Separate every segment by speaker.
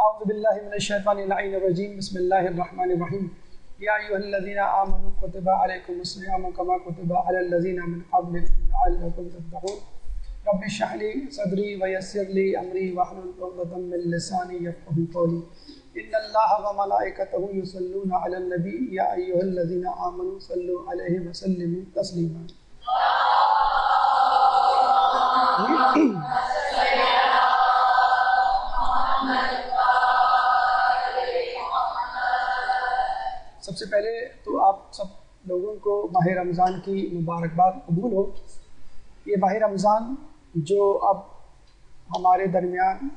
Speaker 1: اعوذ باللہ من الشیطان اللعین الرجیم بسم اللہ الرحمن الرحیم یا ایھا الذین آمنوا کتب علیکم الصیام کما کتب علی الذین من قبلکم لعلکم تتقون رب اشرح لی صدری ویسر لی امری واحلل عقدۃ من لسانی یفقهوا قولی ان اللہ وملائکتہ یصلون علی النبی یا ایھا الذین آمنوا صلوا علیہ وسلموا تسلیما۔ سب سے پہلے تو آپ سب لوگوں کو ماہ رمضان کی مبارکباد قبول ہو۔ یہ ماہ رمضان جو اب ہمارے درمیان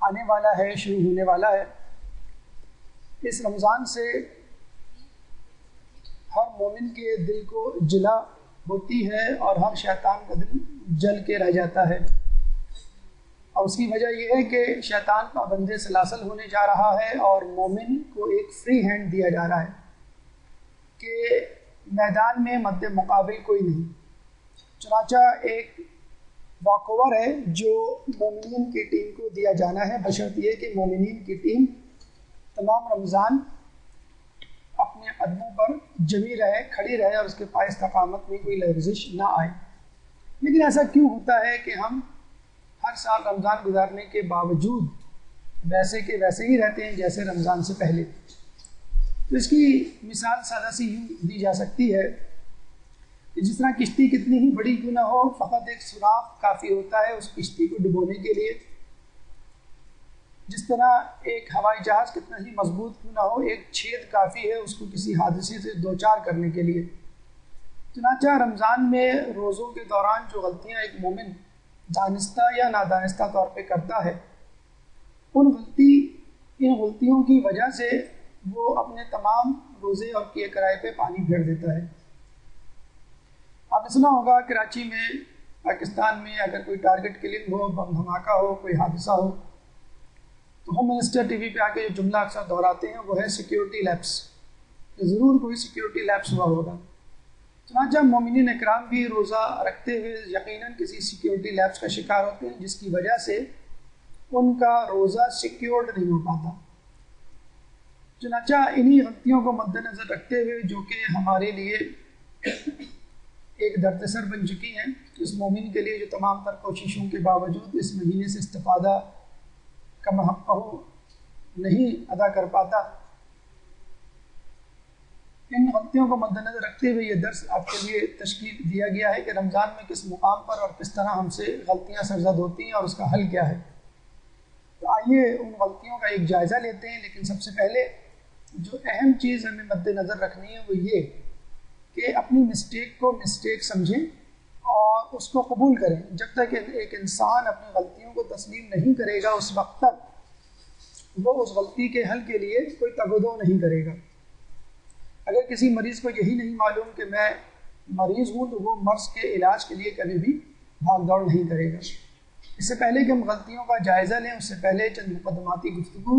Speaker 1: آنے والا ہے، شروع ہونے والا ہے، اس رمضان سے ہر مومن کے دل کو جلا ہوتی ہے اور ہر شیطان کا دل جل کے رہ جاتا ہے، اور اس کی وجہ یہ ہے کہ شیطان پابند سلاسل ہونے جا رہا ہے اور مومن کو ایک فری ہینڈ دیا جا رہا ہے کہ میدان میں مد مقابل کوئی نہیں۔ چنانچہ ایک واک اوور ہے جو مومنین کی ٹیم کو دیا جانا ہے، بشرط یہ کہ مومنین کی ٹیم تمام رمضان اپنے قدموں پر جمی رہے، کھڑی رہے اور اس کے پائے استقامت میں کوئی لرزش نہ آئے۔ لیکن ایسا کیوں ہوتا ہے کہ ہم ہر سال رمضان گزارنے کے باوجود ویسے کے ویسے ہی رہتے ہیں جیسے رمضان سے پہلے؟ تو اس کی مثال سادہ سی یوں دی جا سکتی ہے کہ جس طرح کشتی کتنی ہی بڑی کیوں نہ ہو، فقط ایک سوراخ کافی ہوتا ہے اس کشتی کو ڈبونے کے لیے۔ جس طرح ایک ہوائی جہاز کتنا ہی مضبوط کیوں نہ ہو، ایک چھید کافی ہے اس کو کسی حادثے سے دوچار کرنے کے لیے۔ چنانچہ رمضان میں روزوں کے دوران جو غلطیاں ایک مومن دانستہ یا نادانستہ طور پہ کرتا ہے، ان غلطیوں کی وجہ سے وہ اپنے تمام روزے اور کیے کرائے پہ پانی پھیر دیتا ہے۔ آپ نے سنا ہوگا کراچی میں، پاکستان میں اگر کوئی ٹارگٹ کلنگ ہو، بم دھماکہ ہو، کوئی حادثہ ہو، تو ہوم منسٹر ٹی وی پہ آ کے جو جملہ اکثر دہراتے ہیں وہ ہے سیکیورٹی لیپس، کہ ضرور کوئی سیکیورٹی لیپس ہوا ہوگا۔ چنانچہ مومنین اکرام بھی روزہ رکھتے ہوئے یقیناً کسی سیکیورٹی لیپس کا شکار ہوتے ہیں جس کی وجہ سے ان کا روزہ سیکیورڈ نہیں ہو پاتا۔ چنانچہ انہی غلطیوں کو مد نظر رکھتے ہوئے جو کہ ہمارے لیے ایک درد سر بن چکی ہیں، اس مومن کے لیے جو تمام تر کوششوں کے باوجود اس مہینے سے استفادہ کم حق نہیں ادا کر پاتا، ان غلطیوں کو مد نظر رکھتے ہوئے یہ درس آپ کے لیے تشکیل دیا گیا ہے کہ رمضان میں کس مقام پر اور کس طرح ہم سے غلطیاں سرزد ہوتی ہیں اور اس کا حل کیا ہے۔ تو آئیے ان غلطیوں کا ایک جائزہ لیتے ہیں، لیکن سب سے پہلے جو اہم چیز ہمیں مد نظر رکھنی ہے وہ یہ کہ اپنی مسٹیک کو مسٹیک سمجھیں اور اس کو قبول کریں۔ جب تک ایک انسان اپنی غلطیوں کو تسلیم نہیں کرے گا اس وقت تک وہ اس غلطی کے حل کے لیے کوئی تگ و دو نہیں کرے گا۔ اگر کسی مریض کو یہی نہیں معلوم کہ میں مریض ہوں تو وہ مرض کے علاج کے لیے کبھی بھی بھاگ دوڑ نہیں کرے گا۔ اس سے پہلے کہ ہم غلطیوں کا جائزہ لیں، اس سے پہلے چند مقدماتی گفتگو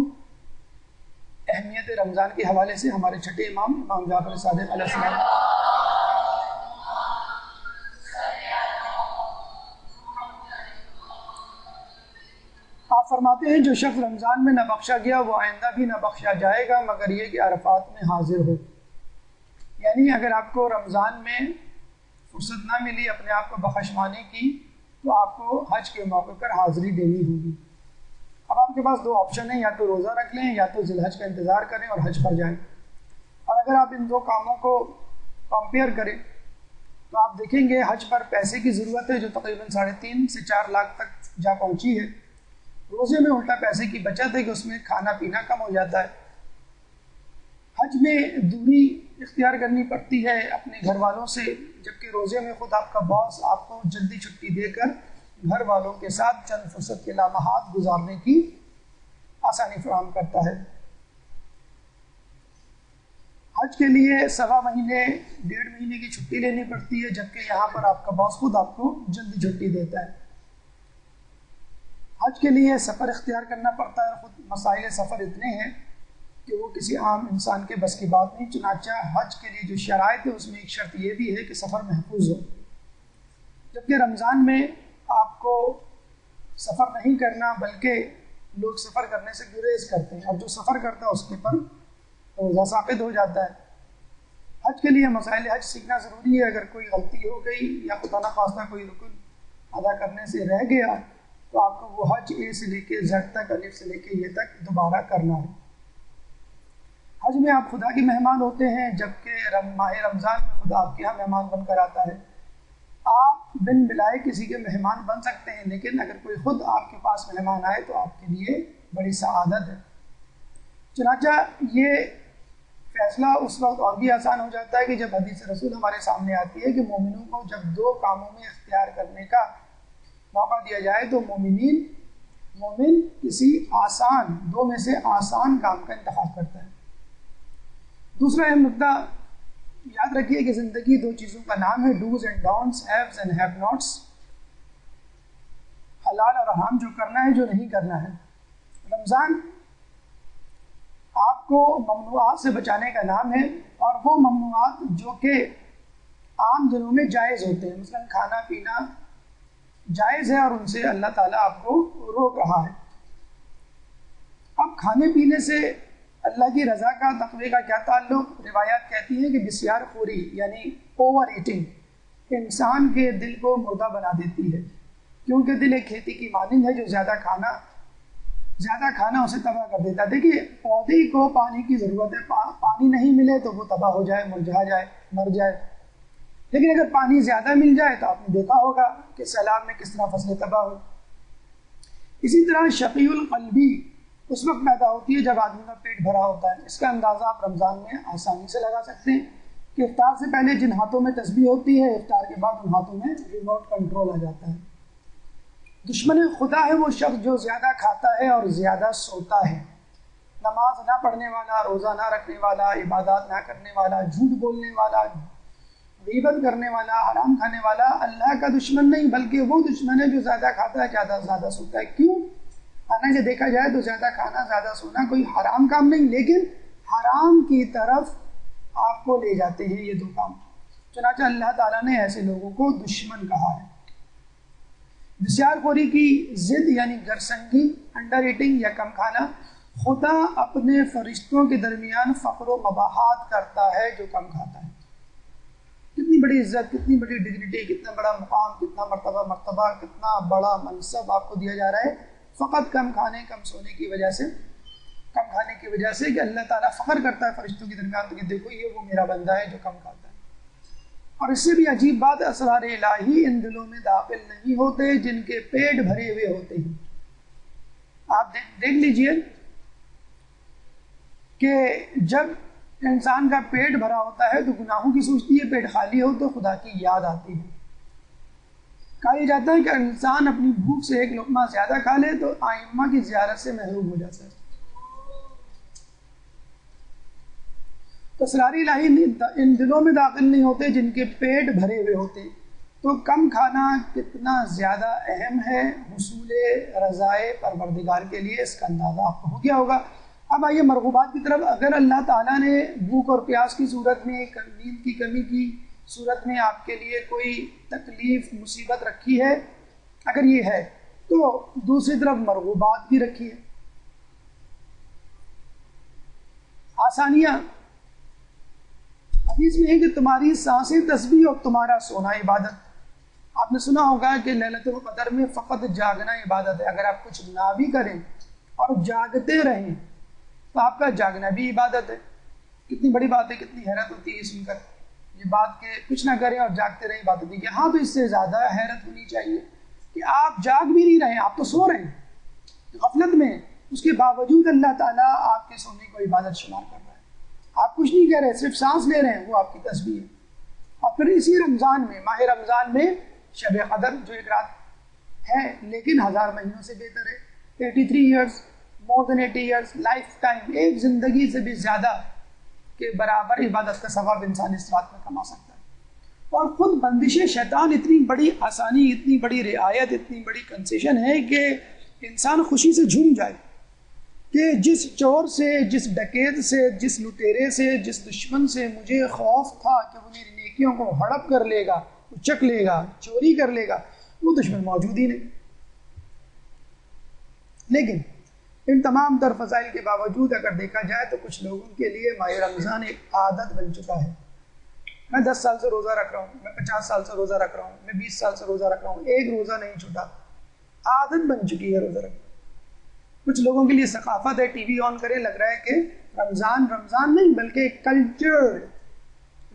Speaker 1: اہمیت رمضان کے حوالے سے ہمارے چھٹے امام جعفر صادق علیہ السلام آپ فرماتے ہیں جو شخص رمضان میں نہ بخشا گیا وہ آئندہ بھی نہ بخشا جائے گا مگر یہ کہ عرفات میں حاضر ہو۔ یعنی اگر آپ کو رمضان میں فرصت نہ ملی اپنے آپ کو بخشوانے کی تو آپ کو حج کے موقع پر حاضری دینی ہوگی۔ اب آپ کے پاس دو آپشن ہیں، یا تو روزہ رکھ لیں یا تو ذی الحج کا انتظار کریں اور حج پر جائیں۔ اور اگر آپ ان دو کاموں کو کمپیئر کریں تو آپ دیکھیں گے حج پر پیسے کی ضرورت ہے جو تقریباً 3.5 سے 4 لاکھ تک جا پہنچی ہے۔ روزے میں الٹا پیسے کی بچت ہے کہ اس میں کھانا پینا کم ہو جاتا ہے۔ حج میں دوری اختیار کرنی پڑتی ہے اپنے گھر والوں سے، جبکہ روزے میں خود آپ کا باس آپ کو جلدی چھٹی دے کر گھر والوں کے ساتھ چند فرصت کے لمحات گزارنے کی آسانی فراہم کرتا ہے۔ حج کے لیے 1.25 مہینے 1.5 مہینے کی چھٹی لینی پڑتی ہے، جبکہ یہاں پر آپ کا باس خود آپ کو جلدی چھٹی دیتا ہے۔ حج کے لیے سفر اختیار کرنا پڑتا ہے، خود مسائل سفر اتنے ہیں کہ وہ کسی عام انسان کے بس کی بات نہیں۔ چنانچہ حج کے لیے جو شرائط ہے اس میں ایک شرط یہ بھی ہے کہ سفر محفوظ ہو، جبکہ رمضان میں آپ کو سفر نہیں کرنا بلکہ لوگ سفر کرنے سے گریز کرتے ہیں، اور جو سفر کرتا ہے اس کے پر روزہ ثابت ہو جاتا ہے۔ حج کے لیے مسائل حج سیکھنا ضروری ہے۔ اگر کوئی غلطی ہو گئی یا خدا نخواستہ کوئی رکن ادا کرنے سے رہ گیا تو آپ کو وہ حج اے سے لے کے زیڈ تک، الف سے لے کے یہ تک دوبارہ کرنا ہے۔ حج میں آپ خدا کے مہمان ہوتے ہیں، جبکہ ماہ رمضان میں خدا آپ کے یہاں مہمان بن کر آتا ہے۔ آپ بن بلائے کسی کے مہمان بن سکتے ہیں، لیکن اگر کوئی خود آپ کے پاس مہمان آئے تو آپ کے لیے بڑی سعادت ہے۔ چنانچہ یہ فیصلہ اس وقت اور بھی آسان ہو جاتا ہے کہ جب حدیث رسول ہمارے سامنے آتی ہے کہ مومنوں کو جب دو کاموں میں اختیار کرنے کا موقع دیا جائے تو مومن کسی آسان، دو میں سے آسان کام کا انتخاب کرتا ہے۔ دوسرا اہم نقطہ یاد رکھیے کہ زندگی دو چیزوں کا نام ہے، dos and don'ts, haves and have nots, حلال اور حرام، جو کرنا ہے جو نہیں کرنا ہے۔ رمضان آپ کو ممنوعات سے بچانے کا نام ہے، اور وہ ممنوعات جو کہ عام دنوں میں جائز ہوتے ہیں، مثلا کھانا پینا جائز ہے اور ان سے اللہ تعالیٰ آپ کو روک رہا ہے۔ اب کھانے پینے سے اللہ کی رضا کا، تقوی کا کیا تعلق؟ روایات کہتی ہیں کہ بسیار خوری یعنی اوور ایٹنگ انسان کے دل کو مردہ بنا دیتی ہے، کیونکہ دل ایک کھیتی کی مانند ہے جو زیادہ کھانا اسے تباہ کر دیتا ہے۔ دیکھیے پودے کو پانی کی ضرورت ہے، پانی نہیں ملے تو وہ تباہ ہو جائے، مرجھا جائے، مر جائے، لیکن اگر پانی زیادہ مل جائے تو آپ نے دیکھا ہوگا کہ سیلاب میں کس طرح فصلیں تباہ ہوئی۔ اسی طرح شقی القلبی اس وقت پیدا ہوتی ہے جب آدمی کا پیٹ بھرا ہوتا ہے۔ اس کا اندازہ آپ رمضان میں آسانی سے لگا سکتے ہیں کہ افطار سے پہلے جن ہاتھوں میں تسبیح ہوتی ہے، افطار کے بعد ان ہاتھوں میں ریموٹ کنٹرول آ جاتا ہے۔ دشمن خدا ہے وہ شخص جو زیادہ کھاتا ہے اور زیادہ سوتا ہے، نماز نہ پڑھنے والا، روزہ نہ رکھنے والا، عبادات نہ کرنے والا، جھوٹ بولنے والا، غیبت کرنے والا، حرام کھانے والا اللہ کا دشمن نہیں، بلکہ وہ دشمن ہے جو زیادہ کھاتا ہے، زیادہ سوتا ہے۔ کیوں؟ حالانکہ دیکھا جائے تو زیادہ کھانا، زیادہ سونا کوئی حرام کام نہیں، لیکن حرام کی طرف آپ کو لے جاتے ہیں یہ دو کام۔ چنانچہ اللہ تعالیٰ نے ایسے لوگوں کو دشمن کہا ہے۔ بسیار خوری کی ضد یعنی گرسنگی، انڈر ایٹنگ یا کم کھانا، خدا اپنے فرشتوں کے درمیان فقر و مباحات کرتا ہے جو کم کھاتا ہے۔ کتنی بڑی عزت، کتنی بڑی ڈگنیٹی، کتنا بڑا مقام، کتنا مرتبہ، کتنا بڑا منصب آپ کو دیا جا رہا ہے فقط کم کھانے، کم سونے کی وجہ سے، کم کھانے کی وجہ سے، کہ اللہ تعالیٰ فخر کرتا ہے فرشتوں کے درمیان تو کہ دیکھو یہ وہ میرا بندہ ہے جو کم کھاتا ہے۔ اور اس سے بھی عجیب بات، اسرار الہی ان دلوں میں داخل نہیں ہوتے جن کے پیٹ بھرے ہوئے ہوتے ہیں۔ آپ دیکھ لیجئے کہ جب انسان کا پیٹ بھرا ہوتا ہے تو گناہوں کی سوچتی ہے، پیٹ خالی ہو تو خدا کی یاد آتی ہے۔ کہا جاتا ہے کہ انسان اپنی بھوک سے ایک لقمہ زیادہ کھا لے تو ائمہ کی زیارت سے محروم ہو جاتا ہے۔ تو اسرار الہی ان دلوں میں داخل نہیں ہوتے جن کے پیٹ بھرے ہوئے ہوتے۔ تو کم کھانا کتنا زیادہ اہم ہے حصول رضائے پروردگار کے لیے، اس کا اندازہ آپ کو ہو گیا ہوگا۔ اب آئیے مرغوبات کی طرف۔ اگر اللہ تعالیٰ نے بھوک اور پیاس کی صورت میں، نیند کی کمی کی صورت میں آپ کے لیے کوئی تکلیف، مصیبت رکھی ہے، اگر یہ ہے تو دوسری طرف مرغوبات بھی رکھی ہے، آسانیاں۔ حدیث میں ہے کہ تمہاری سانسیں تسبیح اور تمہارا سونا عبادت۔ آپ نے سنا ہوگا کہ لیلۃ القدر میں فقط جاگنا عبادت ہے۔ اگر آپ کچھ نہ بھی کریں اور جاگتے رہیں تو آپ کا جاگنا بھی عبادت ہے۔ کتنی بڑی بات ہے، کتنی حیرت ہوتی ہے سن کر یہ بات کہ کچھ نہ کریں اور جاگتے رہیں عبادت ہے۔ یہاں تو اس سے زیادہ حیرت ہونی چاہیے کہ آپ جاگ بھی نہیں رہے، آپ تو سو رہے ہیں غفلت میں، اس کے باوجود اللہ تعالیٰ آپ کے سونے کو عبادت شمار کر رہا ہے۔ آپ کچھ نہیں کہہ رہے، صرف سانس لے رہے ہیں، وہ آپ کی تسبیح ہے۔ اور پھر اسی رمضان میں، ماہ رمضان میں شب قدر جو ایک رات ہے لیکن 1000 مہینوں سے بہتر ہے، 83 ایئرز، مور دین 80 ایئرز، لائف ٹائم، ایک زندگی سے بھی زیادہ کے برابر عبادت کا ثواب انسان اس رات میں کما سکتا ہے۔ اور خود بندش شیطان اتنی بڑی آسانی، اتنی بڑی رعایت، اتنی بڑی کنسیشن ہے کہ انسان خوشی سے جھوم جائے کہ جس چور سے، جس ڈکیت سے، جس لٹیرے سے، جس دشمن سے مجھے خوف تھا کہ وہ میری نیکیوں کو ہڑپ کر لے گا، اچک لے گا، چوری کر لے گا، وہ دشمن موجود ہی نہیں۔ لیکن ان تمام تر فضائل کے باوجود اگر دیکھا جائے تو کچھ لوگوں کے لیے ماہ رمضان ایک عادت بن چکا ہے. میں 10 سال سے روزہ رکھ رہا ہوں, میں 50 سال سے روزہ رکھ رہا ہوں, میں 20 سال سے روزہ رکھ رہا ہوں, ایک روزہ نہیں چھوٹا. عادت بن چکی ہے روزہ رکھنا. کچھ لوگوں کے لیے ثقافت ہے, ٹی وی آن کرے لگ رہا ہے کہ رمضان نہیں بلکہ ایک کلچر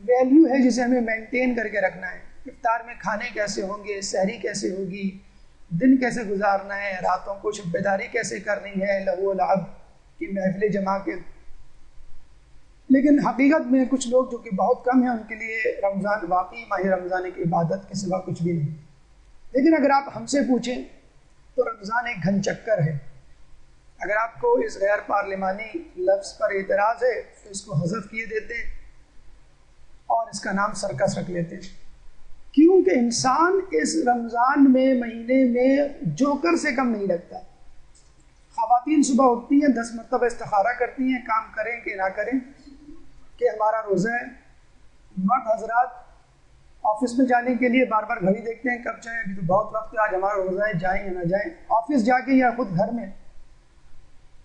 Speaker 1: ویلیو ہے جسے ہمیں مینٹین کر کے رکھنا ہے. افطار میں کھانے کیسے ہوں گے, سحری کیسے ہوگی, دن کیسے گزارنا ہے, راتوں کو شب بیداری کیسے کرنی ہے, لہو و لعب کی محفلیں جما کے. لیکن حقیقت میں کچھ لوگ جو کہ بہت کم ہیں ان کے لیے رمضان واقعی ماہ رمضان ایک عبادت کے سوا کچھ بھی نہیں. لیکن اگر آپ ہم سے پوچھیں تو رمضان ایک گھن چکر ہے. اگر آپ کو اس غیر پارلیمانی لفظ پر اعتراض ہے تو اس کو حذف کیے دیتے ہیں اور اس کا نام سرکس رکھ لیتے ہیں. کیونکہ انسان اس رمضان میں مہینے میں جوکر سے کم نہیں لگتا. خواتین صبح اٹھتی ہیں 10 مرتبہ استخارہ کرتی ہیں, کام کریں کہ نہ کریں کہ ہمارا روزہ ہے. مرد حضرات آفس میں جانے کے لیے بار بار گھڑی دیکھتے ہیں کب جائیں, ابھی تو بہت وقت ہے, آج ہمارا روزہ ہے, جائیں یا نہ جائیں. آفس جا کے یا خود گھر میں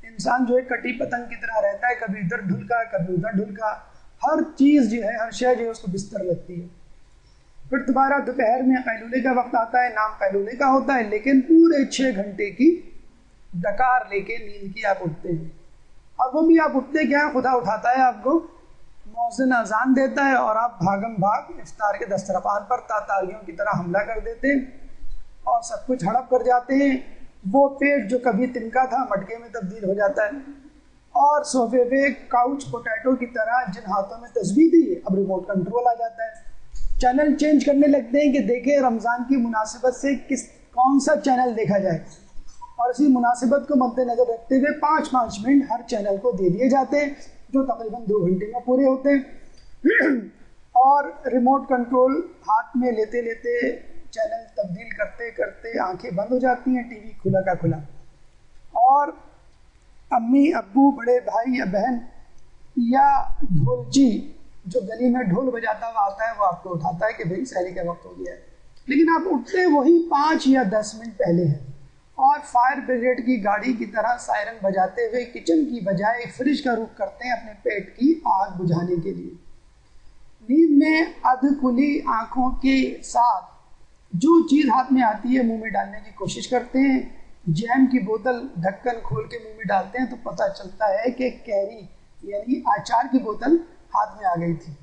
Speaker 1: انسان جو ہے کٹی پتنگ کی طرح رہتا ہے, کبھی ادھر ڈھلکا کبھی ادھر ڈھلکا. ہر چیز جو ہے, ہر شے جو ہے اس کو بستر لگتی ہے. پھر دوبارہ دوپہر میں قیلولے کا وقت آتا ہے, نام قیلولے کا ہوتا ہے, لیکن پورے 6 گھنٹے کی ڈکار لے کے نیند کی آپ اٹھتے ہیں. اور وہ بھی آپ اٹھتے کیا ہے, خدا اٹھاتا ہے آپ کو, مؤذن اذان دیتا ہے اور آپ بھاگم بھاگ افطار کے دسترخوان پر تاتاریوں کی طرح حملہ کر دیتے ہیں اور سب کچھ ہڑپ کر جاتے ہیں. وہ پیٹ جو کبھی تنکا تھا مٹکے میں تبدیل ہو جاتا ہے, اور صوفے پہ کاؤچ پوٹیٹو کی طرح جن ہاتھوں میں تسبیح دی اب ریموٹ کنٹرول آ جاتا ہے. چینل چینج کرنے لگتے ہیں کہ دیکھیں رمضان کی مناسبت سے کون سا چینل دیکھا جائے, اور اسی مناسبت کو مد نظر رکھتے ہوئے 5-5 منٹ ہر چینل کو دے دیے جاتے ہیں جو تقریباً 2 گھنٹے میں پورے ہوتے ہیں. اور ریموٹ کنٹرول ہاتھ میں لیتے لیتے چینل تبدیل کرتے کرتے آنکھیں بند ہو جاتی ہیں, ٹی وی کھلا کا کھلا. اور امی ابو بڑے بھائی یا بہن یا ڈھولچی جو گلی میں ڈھول بجاتا ہوا آتا ہے وہ آپ کو اٹھاتا ہے کہ بھائی سحری کا وقت ہو گیا ہے. لیکن آپ اٹھتے وہی 5 یا 10 منٹ پہلے ہیں, اور فائر بریگیڈ کی گاڑی کی طرح سائرن بجاتے ہوئے کچن کی بجائے فریج کا رخ کرتے ہیں اپنے پیٹ کی آگ بجھانے کے لیے. نیند میں ادھ کھلی آنکھوں کے ساتھ جو چیز ہاتھ میں آتی ہے منہ میں ڈالنے کی کوشش کرتے ہیں. جیم کی بوتل ڈھکن کھول کے منہ میں ڈالتے ہیں تو پتہ چلتا ہے کہ کیری یعنی اچار کی بوتل ہاتھ میں آ گئی تھی.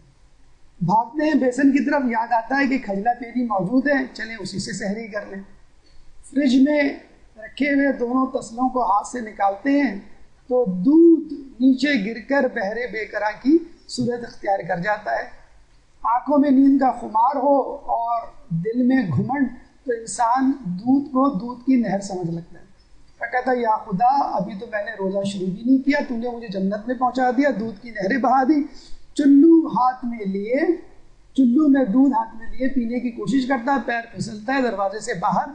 Speaker 1: بھاگتے ہیں بیسن کی طرف, یاد آتا ہے کہ کھجلا پیری موجود ہے, چلیں اسی سے سحری کر لیں. فریج میں رکھے ہوئے دونوں تسلوں کو ہاتھ سے نکالتے ہیں تو دودھ نیچے گر کر بہرے بے قرار کی صورت اختیار کر جاتا ہے. آنکھوں میں نیند کا خمار ہو اور دل میں گھمنڈ تو انسان دودھ کو دودھ کی نہر سمجھ لگتا ہے. کہتا ہے یا خدا ابھی تو میں نے روزہ شروع بھی نہیں کیا, تو نے مجھے جنت میں پہنچا دیا, دودھ کی نہریں بہا دی. چلو میں دودھ ہاتھ میں لیے پینے کی کوشش کرتا ہے, پیر پھسلتا ہے دروازے سے باہر,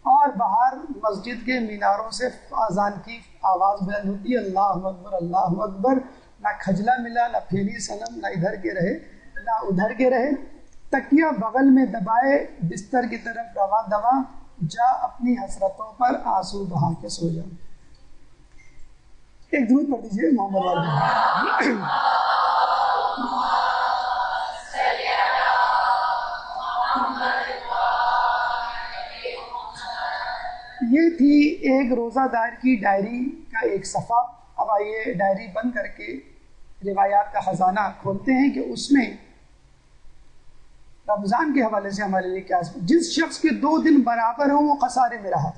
Speaker 1: اور باہر مسجد کے میناروں سے اذان کی آواز بلند ہوتی ہے, اللہ اکبر اللہ اکبر. نہ کھجلا ملا, نہ پھیلی صنم, نہ ادھر کے رہے نہ ادھر کے رہے. تکیہ بغل میں دبائے بستر کی طرف روا دوا, جا اپنی حسرتوں پر آنسو بہا کے سو جا. ایک درود پڑھ دیجیے محمد والے. یہ تھی ایک روزہ دار کی ڈائری کا ایک صفحہ. اب آئیے ڈائری بند کر کے روایات کا خزانہ کھولتے ہیں کہ اس میں رمضان کے حوالے سے ہمارے لیے کیا. جس شخص کے 2 دن برابر ہوں وہ خسارے میں رہا.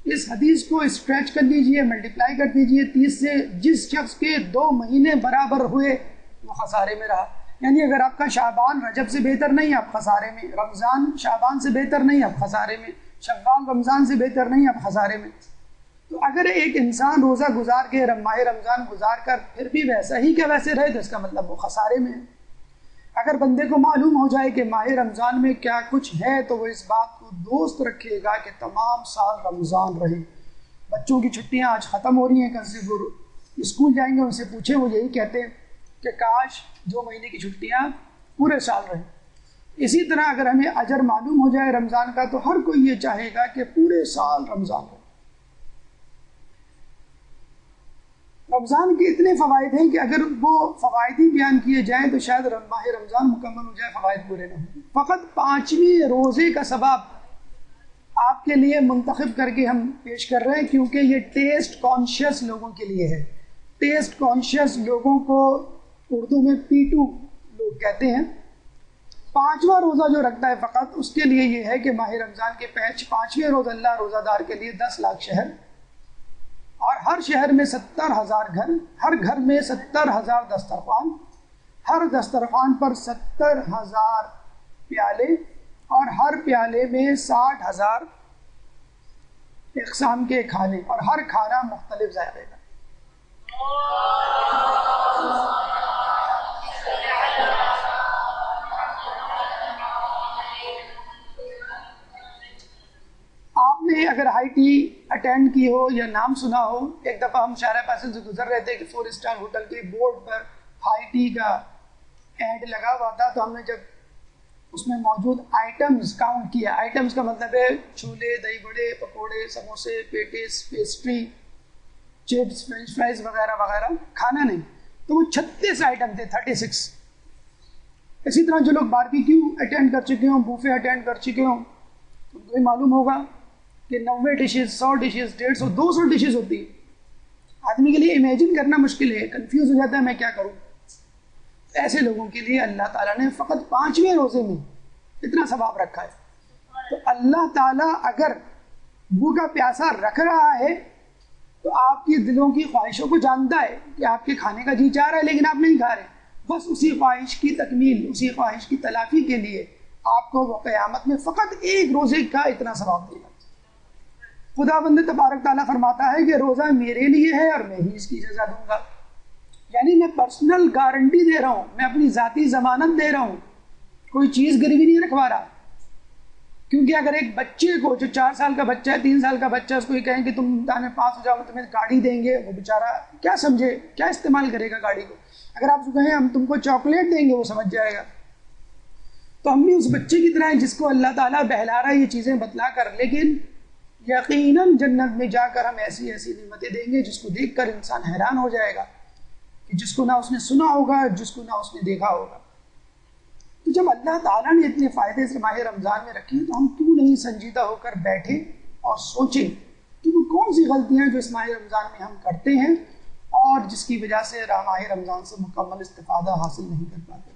Speaker 1: اس حدیث کو اسٹریچ کر لیجئے, ملٹیپلائی کر دیجئے 30 سے. جس شخص کے 2 مہینے برابر ہوئے وہ خسارے میں رہا. یعنی اگر آپ کا شعبان رجب سے بہتر نہیں آپ خسارے میں, رمضان شعبان سے بہتر نہیں آپ خسارے میں, شوال رمضان سے بہتر نہیں آپ خسارے میں. تو اگر ایک انسان روزہ گزار کے ماہ رمضان گزار کر پھر بھی ویسا ہی کہ ویسے رہے تو اس کا مطلب وہ خسارے میں ہے. اگر بندے کو معلوم ہو جائے کہ ماہ رمضان میں کیا کچھ ہے تو وہ اس بات کو دوست رکھے گا کہ تمام سال رمضان رہے. بچوں کی چھٹیاں آج ختم ہو رہی ہیں, کل سے وہ اسکول جائیں گے, ان سے پوچھیں وہ یہی کہتے ہیں کہ کاش 2 مہینے کی چھٹیاں پورے سال رہیں. اسی طرح اگر ہمیں اجر معلوم ہو جائے رمضان کا تو ہر کوئی یہ چاہے گا کہ پورے سال رمضان رہے. رمضان کے اتنے فوائد ہیں کہ اگر وہ فوائد ہی بیان کیے جائیں تو شاید ماہ رمضان مکمل ہو جائے، فوائد پورے نہ ہوں۔ فقط 5ویں روزے کا ثواب آپ کے لیے منتخب کر کے ہم پیش کر رہے ہیں، کیونکہ یہ ٹیسٹ کانشیس لوگوں کے لیے ہے۔ ٹیسٹ کانشیس لوگوں کو اردو میں P2 لوگ کہتے ہیں۔ 5واں روزہ جو رکھتا ہے فقط اس کے لیے یہ ہے کہ ماہ رمضان کے 5ویں روز اللہ روزہ دار کے لیے 10 لاکھ شہر، اور ہر شہر میں 70,000 گھر، ہر گھر میں 70,000 دسترخوان، ہر دسترخوان پر 70,000 پیالے، اور ہر پیالے میں 60,000 اقسام کے کھانے، اور ہر کھانا مختلف ذائقے کا۔ آپ نے اگر ہائی ٹی اٹینڈ کی ہو یا نام سنا ہو، ایک دفعہ ہم شارع پاسل سے گزر رہے تھے کہ 4 اسٹار ہوٹل کے بورڈ پر ہائی ٹی کا ایڈ لگا ہوا تھا، تو ہم نے جب اس میں موجود آئٹمز کاؤنٹ کیا، آئٹمز کا مطلب ہے چھولے، دہی بڑے، پکوڑے، سموسے، patties, pastry, chips, French fries وغیرہ وغیرہ، کھانا نہیں، تو وہ 36 آئٹم تھے، 36۔ اسی طرح جو لوگ باربیکیو اٹینڈ کر چکے ہوں، بوفے اٹینڈ کر چکے ہوں، تو ان کو یہ معلوم ہوگا کہ 90 ڈشز، 100 ڈشز، 150، 200 ڈشز ہوتی ہے۔ آدمی کے لیے امیجن کرنا مشکل ہے، کنفیوز ہو جاتا ہے میں کیا کروں۔ ایسے لوگوں کے لیے اللہ تعالیٰ نے فقط 5ویں روزے میں اتنا ثواب رکھا ہے۔ تو اللہ تعالیٰ اگر بھوکا پیاسا رکھ رہا ہے تو آپ کی دلوں کی خواہشوں کو جانتا ہے کہ آپ کے کھانے کا جی چاہ رہا ہے لیکن آپ نہیں کھا رہے، بس اسی خواہش کی تکمیل، اسی خواہش کی تلافی کے لیے آپ کو وہ قیامت میں فقط ایک روزے کا اتنا ثواب دے گا۔ خدا بند تبارک تعالیٰ فرماتا ہے کہ روزہ میرے لیے ہے اور میں ہی اس کی جزا دوں گا، یعنی میں پرسنل گارنٹی دے رہا ہوں، میں اپنی ذاتی ضمانت دے رہا ہوں، کوئی چیز گروی نہیں رکھوا رہا۔ کیونکہ اگر ایک بچے کو جو 4 سال کا بچہ ہے، 3 سال کا بچہ، اس کو یہ کہیں کہ تم امتحان میں پاس ہو جاؤ تمہیں گاڑی دیں گے، وہ بیچارہ کیا سمجھے، کیا استعمال کرے گا گاڑی کو۔ اگر آپ کہیں ہم تم کو چاکلیٹ دیں گے وہ سمجھ جائے گا۔ تو ہم بھی اس بچے کی طرح ہیں جس کو اللہ تعالیٰ بہلا رہا ہے یہ چیزیں بتلا کر، لیکن یقیناً جنت میں جا کر ہم ایسی ایسی نعمتیں دیں گے جس کو دیکھ کر انسان حیران ہو جائے گا، کہ جس کو نہ اس نے سنا ہوگا، جس کو نہ اس نے دیکھا ہوگا۔ تو جب اللہ تعالیٰ نے اتنے فائدے سے ماہ رمضان میں رکھی تو ہم کیوں نہیں سنجیدہ ہو کر بیٹھے اور سوچیں کہ وہ کون سی غلطیاں جو اس ماہ رمضان میں ہم کرتے ہیں اور جس کی وجہ سے ماہ رمضان سے مکمل استفادہ حاصل نہیں کر پاتے۔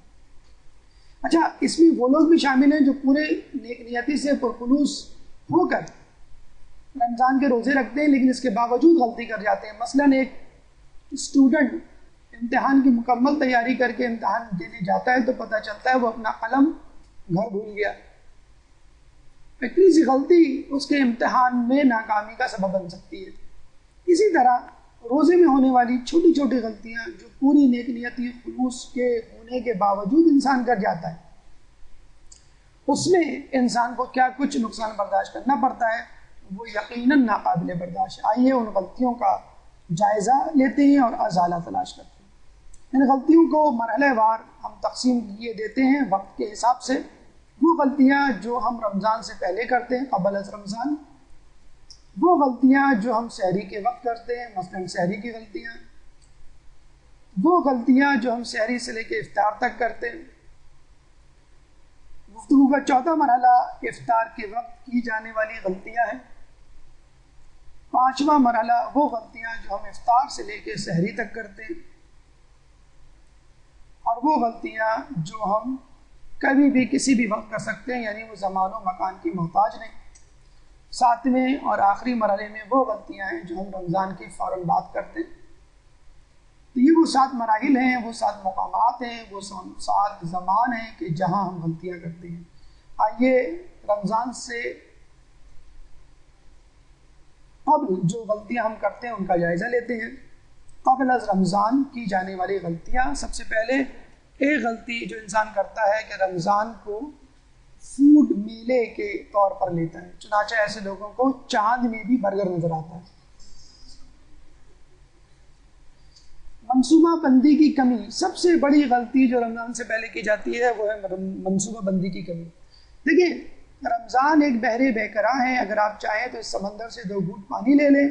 Speaker 1: اچھا، اس میں وہ لوگ بھی شامل ہیں جو پورے نیک نیتی سے پرخلوص ہو کر رمضان کے روزے رکھتے ہیں لیکن اس کے باوجود غلطی کر جاتے ہیں۔ مثلاً ایک اسٹوڈنٹ امتحان کی مکمل تیاری کر کے امتحان دینے جاتا ہے تو پتہ چلتا ہے وہ اپنا قلم گھر بھول گیا۔ اتنی سی غلطی اس کے امتحان میں ناکامی کا سبب بن سکتی ہے۔ اسی طرح روزے میں ہونے والی چھوٹی چھوٹی غلطیاں جو پوری نیک نیتی خلوص کے ہونے کے باوجود انسان کر جاتا ہے، اس میں انسان کو کیا کچھ نقصان برداشت کرنا پڑتا ہے، وہ یقیناً ناقابل برداشت ہے۔ آئیے ان غلطیوں کا جائزہ لیتے ہیں اور ازالہ تلاش کرتے ہیں۔ ان غلطیوں کو مرحلہ وار ہم تقسیم کیے دیتے ہیں وقت کے حساب سے۔ وہ غلطیاں جو ہم رمضان سے پہلے کرتے ہیں قبل از رمضان، وہ غلطیاں جو ہم سحری کے وقت کرتے ہیں، مثلاً سحری کی غلطیاں، وہ غلطیاں جو ہم سحری سے لے کے افطار تک کرتے ہیں۔ گفتگو کا چوتھا مرحلہ افطار کے وقت کی جانے والی غلطیاں ہیں۔ پانچواں مرحلہ وہ غلطیاں جو ہم افطار سے لے کے سحری تک کرتے ہیں، اور وہ غلطیاں جو ہم کبھی بھی کسی بھی وقت کر سکتے ہیں، یعنی وہ زمان و مکان کی محتاج نہیں۔ ساتویں اور آخری مرحلے میں وہ غلطیاں ہیں جو ہم رمضان کے فوراً بعد کرتے ہیں۔ تو یہ وہ 7 مراحل ہیں، وہ 7 مقامات ہیں، وہ 7 زمان ہیں کہ جہاں ہم غلطیاں کرتے ہیں۔ آئیے رمضان سے قبل جو غلطیاں ہم کرتے ہیں ان کا جائزہ لیتے ہیں۔ قبل از رمضان کی جانے والی غلطیاں، سب سے پہلے ایک غلطی جو انسان کرتا ہے کہ رمضان کو فوڈ میلے کے طور پر لیتا ہے۔ چنانچہ ایسے لوگوں کو چاند میں بھی برگر نظر آتا ہے۔ منصوبہ بندی کی کمی، سب سے بڑی غلطی جو رمضان سے پہلے کی جاتی ہے وہ ہے منصوبہ بندی کی کمی۔ دیکھیں، رمضان ایک بحر بے قرار ہے، اگر آپ چاہیں تو اس سمندر سے 2 گھونٹ پانی لے لیں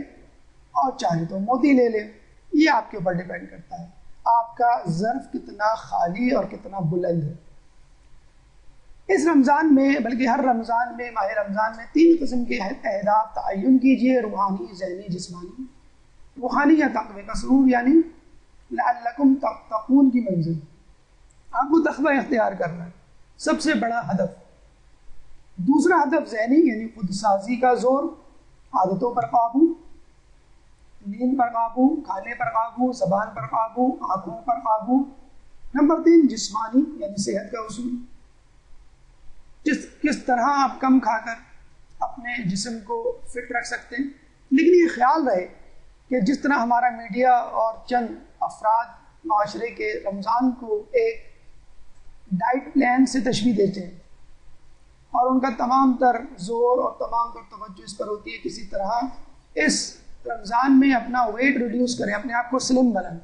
Speaker 1: اور چاہیں تو موتی لے لیں۔ یہ آپ کے اوپر ڈیپینڈ کرتا ہے، آپ کا ظرف کتنا خالی اور کتنا بلند ہے۔ اس رمضان میں، بلکہ ہر رمضان میں، ماہ رمضان میں 3 قسم کے اہداف تعین کیجئے، روحانی، ذہنی، جسمانی۔ روحانی یا تقوی کا سرور، یعنی لعلکم تتقون کی منزل، آپ کو تقوی اختیار کرنا ہے، سب سے بڑا ہدف۔ دوسرا ہدف ذہنی، یعنی خود سازی کا زور، عادتوں پر قابو، نیند پر قابو، کھانے پر قابو، زبان پر قابو، آنکھوں پر قابو۔ نمبر 3 جسمانی، یعنی صحت کا اصول، کس طرح آپ کم کھا کر اپنے جسم کو فٹ رکھ سکتے ہیں۔ لیکن یہ خیال رہے کہ جس طرح ہمارا میڈیا اور چند افراد معاشرے کے رمضان کو ایک ڈائٹ پلان سے تشبیہ دیتے ہیں اور ان کا تمام تر زور اور تمام تر توجہ اس پر ہوتی ہے کسی طرح اس رمضان میں اپنا ویٹ ریڈیوس کریں، اپنے آپ کو سلم بنائیں،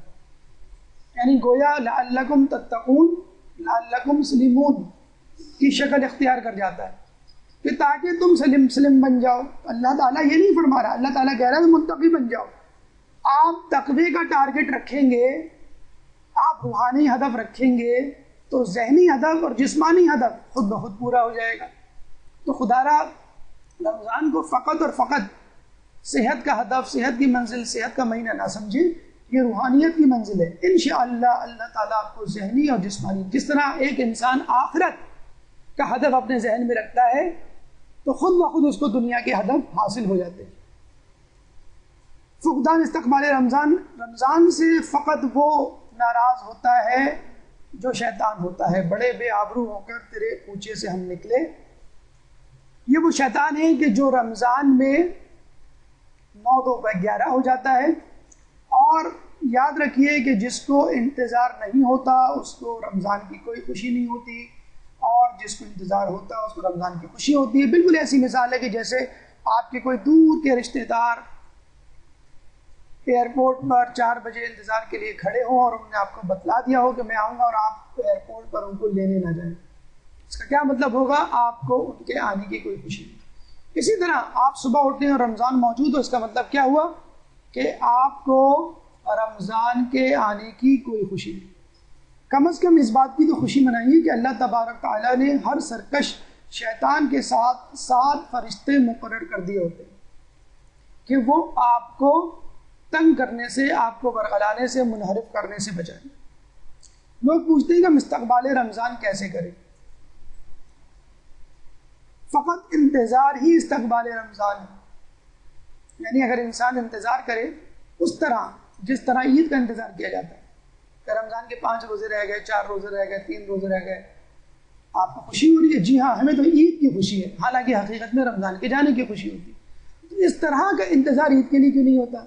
Speaker 1: یعنی گویا لعلکم تتقون، لعلکم سلمون کی شکل اختیار کر جاتا ہے کہ تاکہ تم سلم بن جاؤ۔ اللہ تعالیٰ یہ نہیں فرما رہا، اللہ تعالیٰ کہہ رہا ہے متقی بن جاؤ۔ آپ تقوی کا ٹارگٹ رکھیں گے، آپ روحانی ہدف رکھیں گے، تو ذہنی ہدف اور جسمانی ہدف خود بخود پورا ہو جائے گا۔ تو خدا را رمضان کو فقط اور فقط صحت کا ہدف، صحت کی منزل، صحت کا مہینہ نہ سمجھے، یہ روحانیت کی منزل ہے۔ انشاءاللہ اللہ تعالیٰ آپ کو ذہنی اور جسمانی، جس طرح ایک انسان آخرت کا ہدف اپنے ذہن میں رکھتا ہے تو خود بخود اس کو دنیا کے ہدف حاصل ہو جاتے ہیں۔ فقدان استقبال رمضان سے فقط وہ ناراض ہوتا ہے جو شیطان ہوتا ہے۔ بڑے بے آبرو ہو کر تیرے کوچے سے ہم نکلے، یہ وہ شیطان ہے کہ جو رمضان میں 9 دو 11 ہو جاتا ہے، اور یاد رکھیے کہ جس کو انتظار نہیں ہوتا اس کو رمضان کی کوئی خوشی نہیں ہوتی، اور جس کو انتظار ہوتا ہے اس کو رمضان کی خوشی ہوتی ہے۔ بالکل ایسی مثال ہے کہ جیسے آپ کے کوئی دور کے رشتہ دار ایئرپورٹ پر 4 بجے انتظار کے لیے کھڑے ہوں اور انہوں نے آپ کو بتلا دیا ہو کہ میں آؤں گا، اور آپ ایئرپورٹ پر ان کو لینے نہ جائیں، اس کا کیا مطلب ہوگا؟ آپ کو ان کے آنے کی کوئی خوشی نہیں۔ اسی طرح آپ صبح اٹھتے ہیں اور رمضان موجود ہو، اس کا مطلب کیا ہوا کہ آپ کو رمضان کے آنے کی کوئی خوشی نہیں۔ کم از کم اس بات کی تو خوشی منائیے کہ اللہ تبارک تعالیٰ نے ہر سرکش شیطان کے ساتھ 7 فرشتے مقرر کر دیے ہوتے ہیں کہ وہ آپ کو تنگ کرنے سے، آپ کو برگلانے سے، منحرف کرنے سے بچائیں۔ لوگ پوچھتے ہیں کہ ہم استقبال رمضان کیسے کریں؟ فقط انتظار ہی استقبال رمضان ہے، یعنی اگر انسان انتظار کرے اس طرح جس طرح عید کا انتظار کیا جاتا ہے کہ رمضان کے 5 روزے رہ گئے، 4 روزے رہ گئے، 3 روزے رہ گئے، آپ کو خوشی ہو رہی ہے؟ جی ہاں، ہمیں تو عید کی خوشی ہے، حالانکہ حقیقت میں رمضان کے جانے کی خوشی ہوتی ہے۔ تو اس طرح کا انتظار عید کے لیے کیوں نہیں ہوتا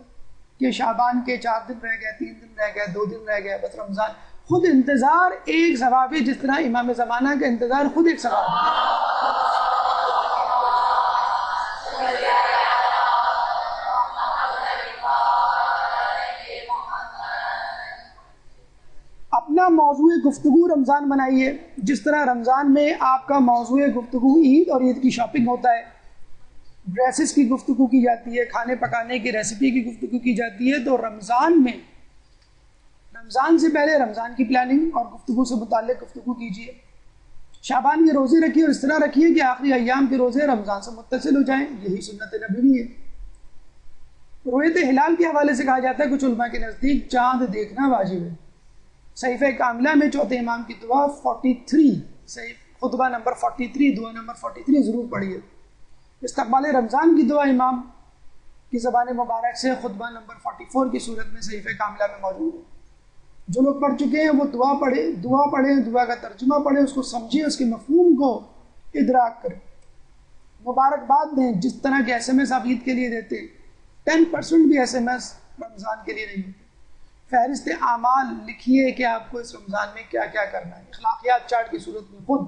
Speaker 1: کہ شعبان کے 4 دن رہ گئے، 3 دن رہ گئے، 2 دن رہ گئے، بس رمضان؟ خود انتظار ایک ثواب ہے، جس طرح امام زمانہ کا انتظار خود ایک ثواب ہے۔ اپنا موضوع گفتگو رمضان بنائیے، جس طرح رمضان میں آپ کا موضوع گفتگو عید اور عید کی شاپنگ ہوتا ہے، ڈریسز کی گفتگو کی جاتی ہے، کھانے پکانے کی ریسیپی کی گفتگو کی جاتی ہے، تو رمضان میں رمضان سے پہلے رمضان کی پلاننگ اور گفتگو سے متعلق گفتگو کیجیے۔ شعبان کے روزے رکھیے اور اس طرح رکھیے کہ آخری ایام کے روزے رمضان سے متصل ہو جائیں، یہی سنت نبوی ہے۔ رؤیت ہلال کے حوالے سے کہا جاتا ہے کچھ علماء کے نزدیک چاند دیکھنا واجب ہے۔ صحیفہ کاملہ میں چوتھے امام کی دعا 43، خطبہ نمبر 43، دعا نمبر 43 ضرور پڑھیے۔ استقبال رمضان کی دعا امام کی زبان مبارک سے خطبہ نمبر 44 کی صورت میں صحیفہ کاملہ میں موجود ہے۔ جو لوگ پڑھ چکے ہیں وہ دعا پڑھیں، دعا کا ترجمہ پڑھیں، اس کو سمجھیں، اس کے مفہوم کو ادراک کریں، مبارکباد دیں۔ جس طرح کے ایس ایم ایس آپ عید کے لیے دیتے، 10% بھی ایس ایم ایس رمضان کے لیے نہیں ہوتے۔ فہرست اعمال لکھیے کہ آپ کو اس رمضان میں کیا کیا کرنا ہے۔ اخلاقیات چارٹ کی صورت میں خود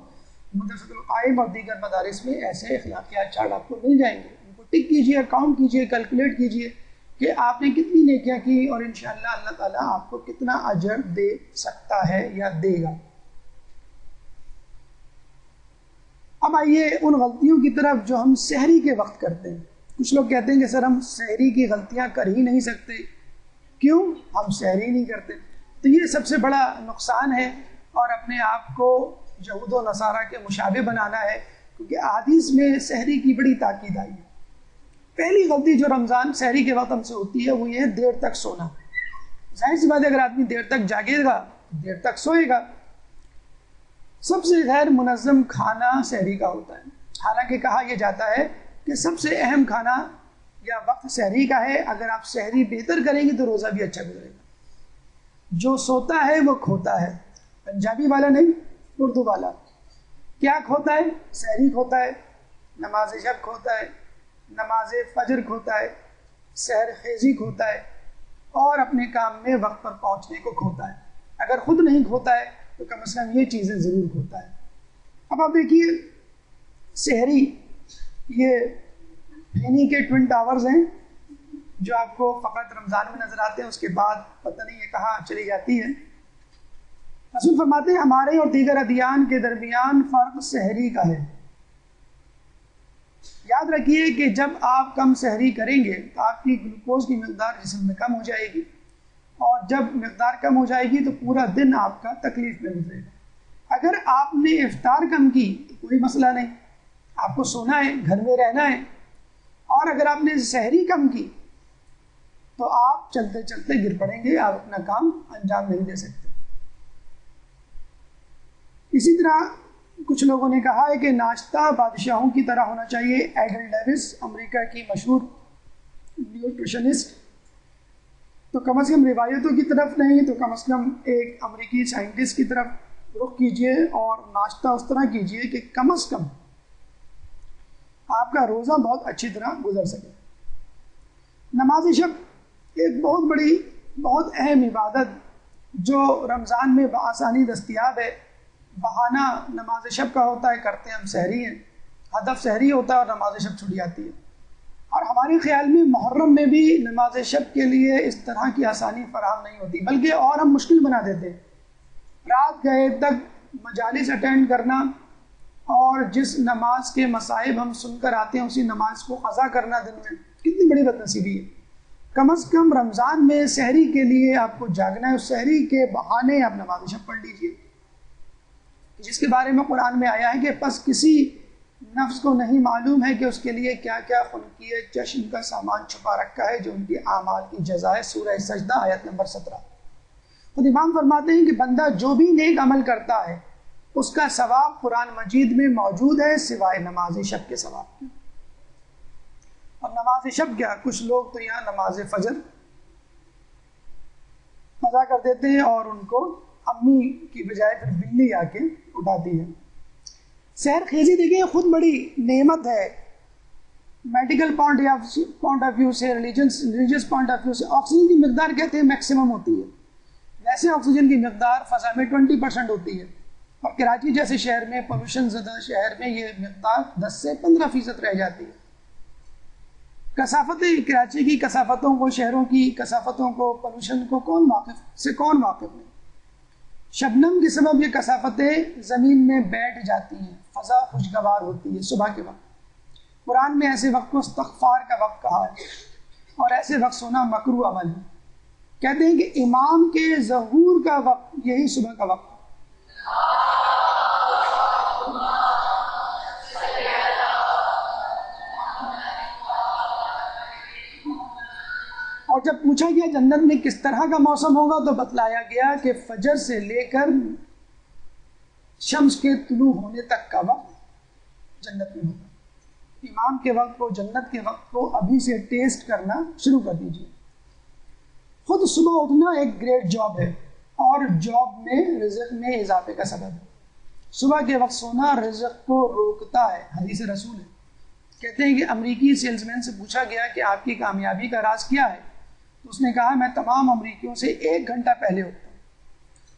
Speaker 1: مدرسۃ القائم اور دیگر مدارس میں ایسے اخلاقیات چارٹ آپ کو مل جائیں گے، ان کو ٹک کیجیے، کاؤنٹ کیجیے، کیلکولیٹ کیجیے کہ آپ نے کتنی نیکیاں کی، اور انشاءاللہ اللہ تعالیٰ آپ کو کتنا اجر دے سکتا ہے یا دے گا۔ اب آئیے ان غلطیوں کی طرف جو ہم سحری کے وقت کرتے ہیں۔ کچھ لوگ کہتے ہیں کہ سر ہم سحری کی غلطیاں کر ہی نہیں سکتے، کیوں؟ ہم سحری نہیں کرتے. تو یہ سب سے بڑا نقصان ہے، اور اپنے آپ کو یہود و نصارہ کے مشابہ بنانا ہے، کیونکہ احادیث میں سحری کی بڑی تاکید آئی ہے. پہلی غلطی جو رمضان سحری کے وقت ہم سے ہوتی ہے وہ یہ ہے دیر تک سونا. ظاہر سی بات ہے، اگر آدمی دیر تک جاگے گا دیر تک سوئے گا. سب سے غیر منظم کھانا سحری کا ہوتا ہے، حالانکہ کہا یہ جاتا ہے کہ سب سے اہم کھانا یا وقت سحری کا ہے. اگر آپ سحری بہتر کریں گے تو روزہ بھی اچھا گزرے گا. جو سوتا ہے وہ کھوتا ہے، پنجابی والا نہیں، اردو والا. کیا کھوتا ہے؟ سحری کھوتا ہے، نماز شب کھوتا ہے، نماز فجر کھوتا ہے، سحر خیزی کھوتا ہے، اور اپنے کام میں وقت پر پہنچنے کو کھوتا ہے. اگر خود نہیں کھوتا ہے تو کم از کم یہ چیزیں ضرور کھوتا ہے. اب آپ دیکھیے سحری یہ پھینی کے 20 آورز ہیں جو آپ کو فقط رمضان میں نظر آتے ہیں، اس کے بعد پتہ نہیں یہ کہاں چلی جاتی ہے. رسول فرماتے ہیں ہمارے اور دیگر ادیان کے درمیان فرق سحری کا ہے. یاد رکھیے کہ جب آپ کم سحری کریں گے تو آپ کی گلوکوز کی مقدار جسم میں کم ہو جائے گی، اور جب مقدار کم ہو جائے گی تو پورا دن آپ کا تکلیف میں گزرے گا. اگر آپ نے افطار کم کی تو کوئی مسئلہ نہیں، آپ کو سونا ہے، گھر میں رہنا ہے. اور اگر آپ نے سحری کم کی تو آپ چلتے چلتے گر پڑیں گے، آپ اپنا کام انجام نہیں دے سکتے. اسی طرح کچھ لوگوں نے کہا ہے کہ ناشتہ بادشاہوں کی طرح ہونا چاہیے. ایڈل ڈیوس امریکہ کی مشہور نیوٹریشنسٹ، تو کم از کم روایتوں کی طرف نہیں تو کم از کم ایک امریکی سائنٹسٹ کی طرف رخ کیجئے اور ناشتہ اس طرح کیجئے کہ کم از کم آپ کا روزہ بہت اچھی طرح گزر سکے. نماز شب ایک بہت بڑی بہت اہم عبادت جو رمضان میں بآسانی دستیاب ہے. بہانہ نماز شب کا ہوتا ہے، کرتے ہم سحری ہیں، ہدف سحری ہوتا ہے اور نماز شب چھوٹ جاتی ہے. اور ہمارے خیال میں محرم میں بھی نماز شب کے لیے اس طرح کی آسانی فراہم نہیں ہوتی، بلکہ اور ہم مشکل بنا دیتے ہیں. رات گئے تک مجالس اٹینڈ کرنا اور جس نماز کے مصائب ہم سن کر آتے ہیں اسی نماز کو قضا کرنا دن میں، کتنی بڑی بد نصیبی ہے. کم از کم رمضان میں سحری کے لیے آپ کو جاگنا ہے، اس سحری کے بہانے آپ نماز شب پڑھ لیجئے، جس کے بارے میں قرآن میں آیا ہے کہ پس کسی نفس کو نہیں معلوم ہے کہ اس کے لیے کیا کیا خلقیہ چشم کا سامان چھپا رکھا ہے جو ان کے اعمال کی جزا ہے. سورہ سجدہ آیت نمبر 17. خود امام فرماتے ہیں کہ بندہ جو بھی نیک عمل کرتا ہے اس کا ثواب قرآن مجید میں موجود ہے سوائے نماز شب کے ثواب کے. اور نماز شب کیا، کچھ لوگ تو یہاں نماز فجر قضا کر دیتے ہیں اور ان کو امی کی بجائے پھر بلی آ کے اٹھاتی ہے. سحر خیزی دیکھیں خود بڑی نعمت ہے. میڈیکل پوائنٹ آف ویو سے، ریلیجس پوائنٹ آف ویو سے آکسیجن کی مقدار کہتے ہیں میکسیمم ہوتی ہے. ویسے آکسیجن کی مقدار فضا میں 20% ہوتی ہے، اور کراچی جیسے شہر میں، پولوشن زدہ شہر میں یہ مقدار 10 سے 15% رہ جاتی ہے. کثافتیں، کراچی کی کثافتوں کو، شہروں کی کثافتوں کو، پولوشن کو کون واقف نہیں. شبنم کے سبب یہ کثافتیں زمین میں بیٹھ جاتی ہیں، فضا خوشگوار ہوتی ہے صبح کے وقت. قرآن میں ایسے وقت کو استغفار کا وقت کہا ہے، اور ایسے وقت سونا مکروہ عمل ہے. کہتے ہیں کہ امام کے ظہور کا وقت یہی صبح کا وقت ہے. اور جب پوچھا گیا جنت میں کس طرح کا موسم ہوگا تو بتلایا گیا کہ فجر سے لے کر شمس کے طلوع ہونے تک کا وقت جنت میں ہوگا. امام کے وقت کو، جنت کے وقت کو ابھی سے ٹیسٹ کرنا شروع کر دیجیے. خود صبح اٹھنا ایک گریٹ جاب ہے اور جاب میں رزق میں اضافے کا سبب ہے. صبح کے وقت سونا رزق کو روکتا ہے، حدیث رسول ہے. کہتے ہیں کہ امریکی سیلز مین سے پوچھا گیا کہ آپ کی کامیابی کا راز کیا ہے، تو اس نے کہا میں تمام امریکیوں سے 1 گھنٹہ پہلے اٹھتا ہوں.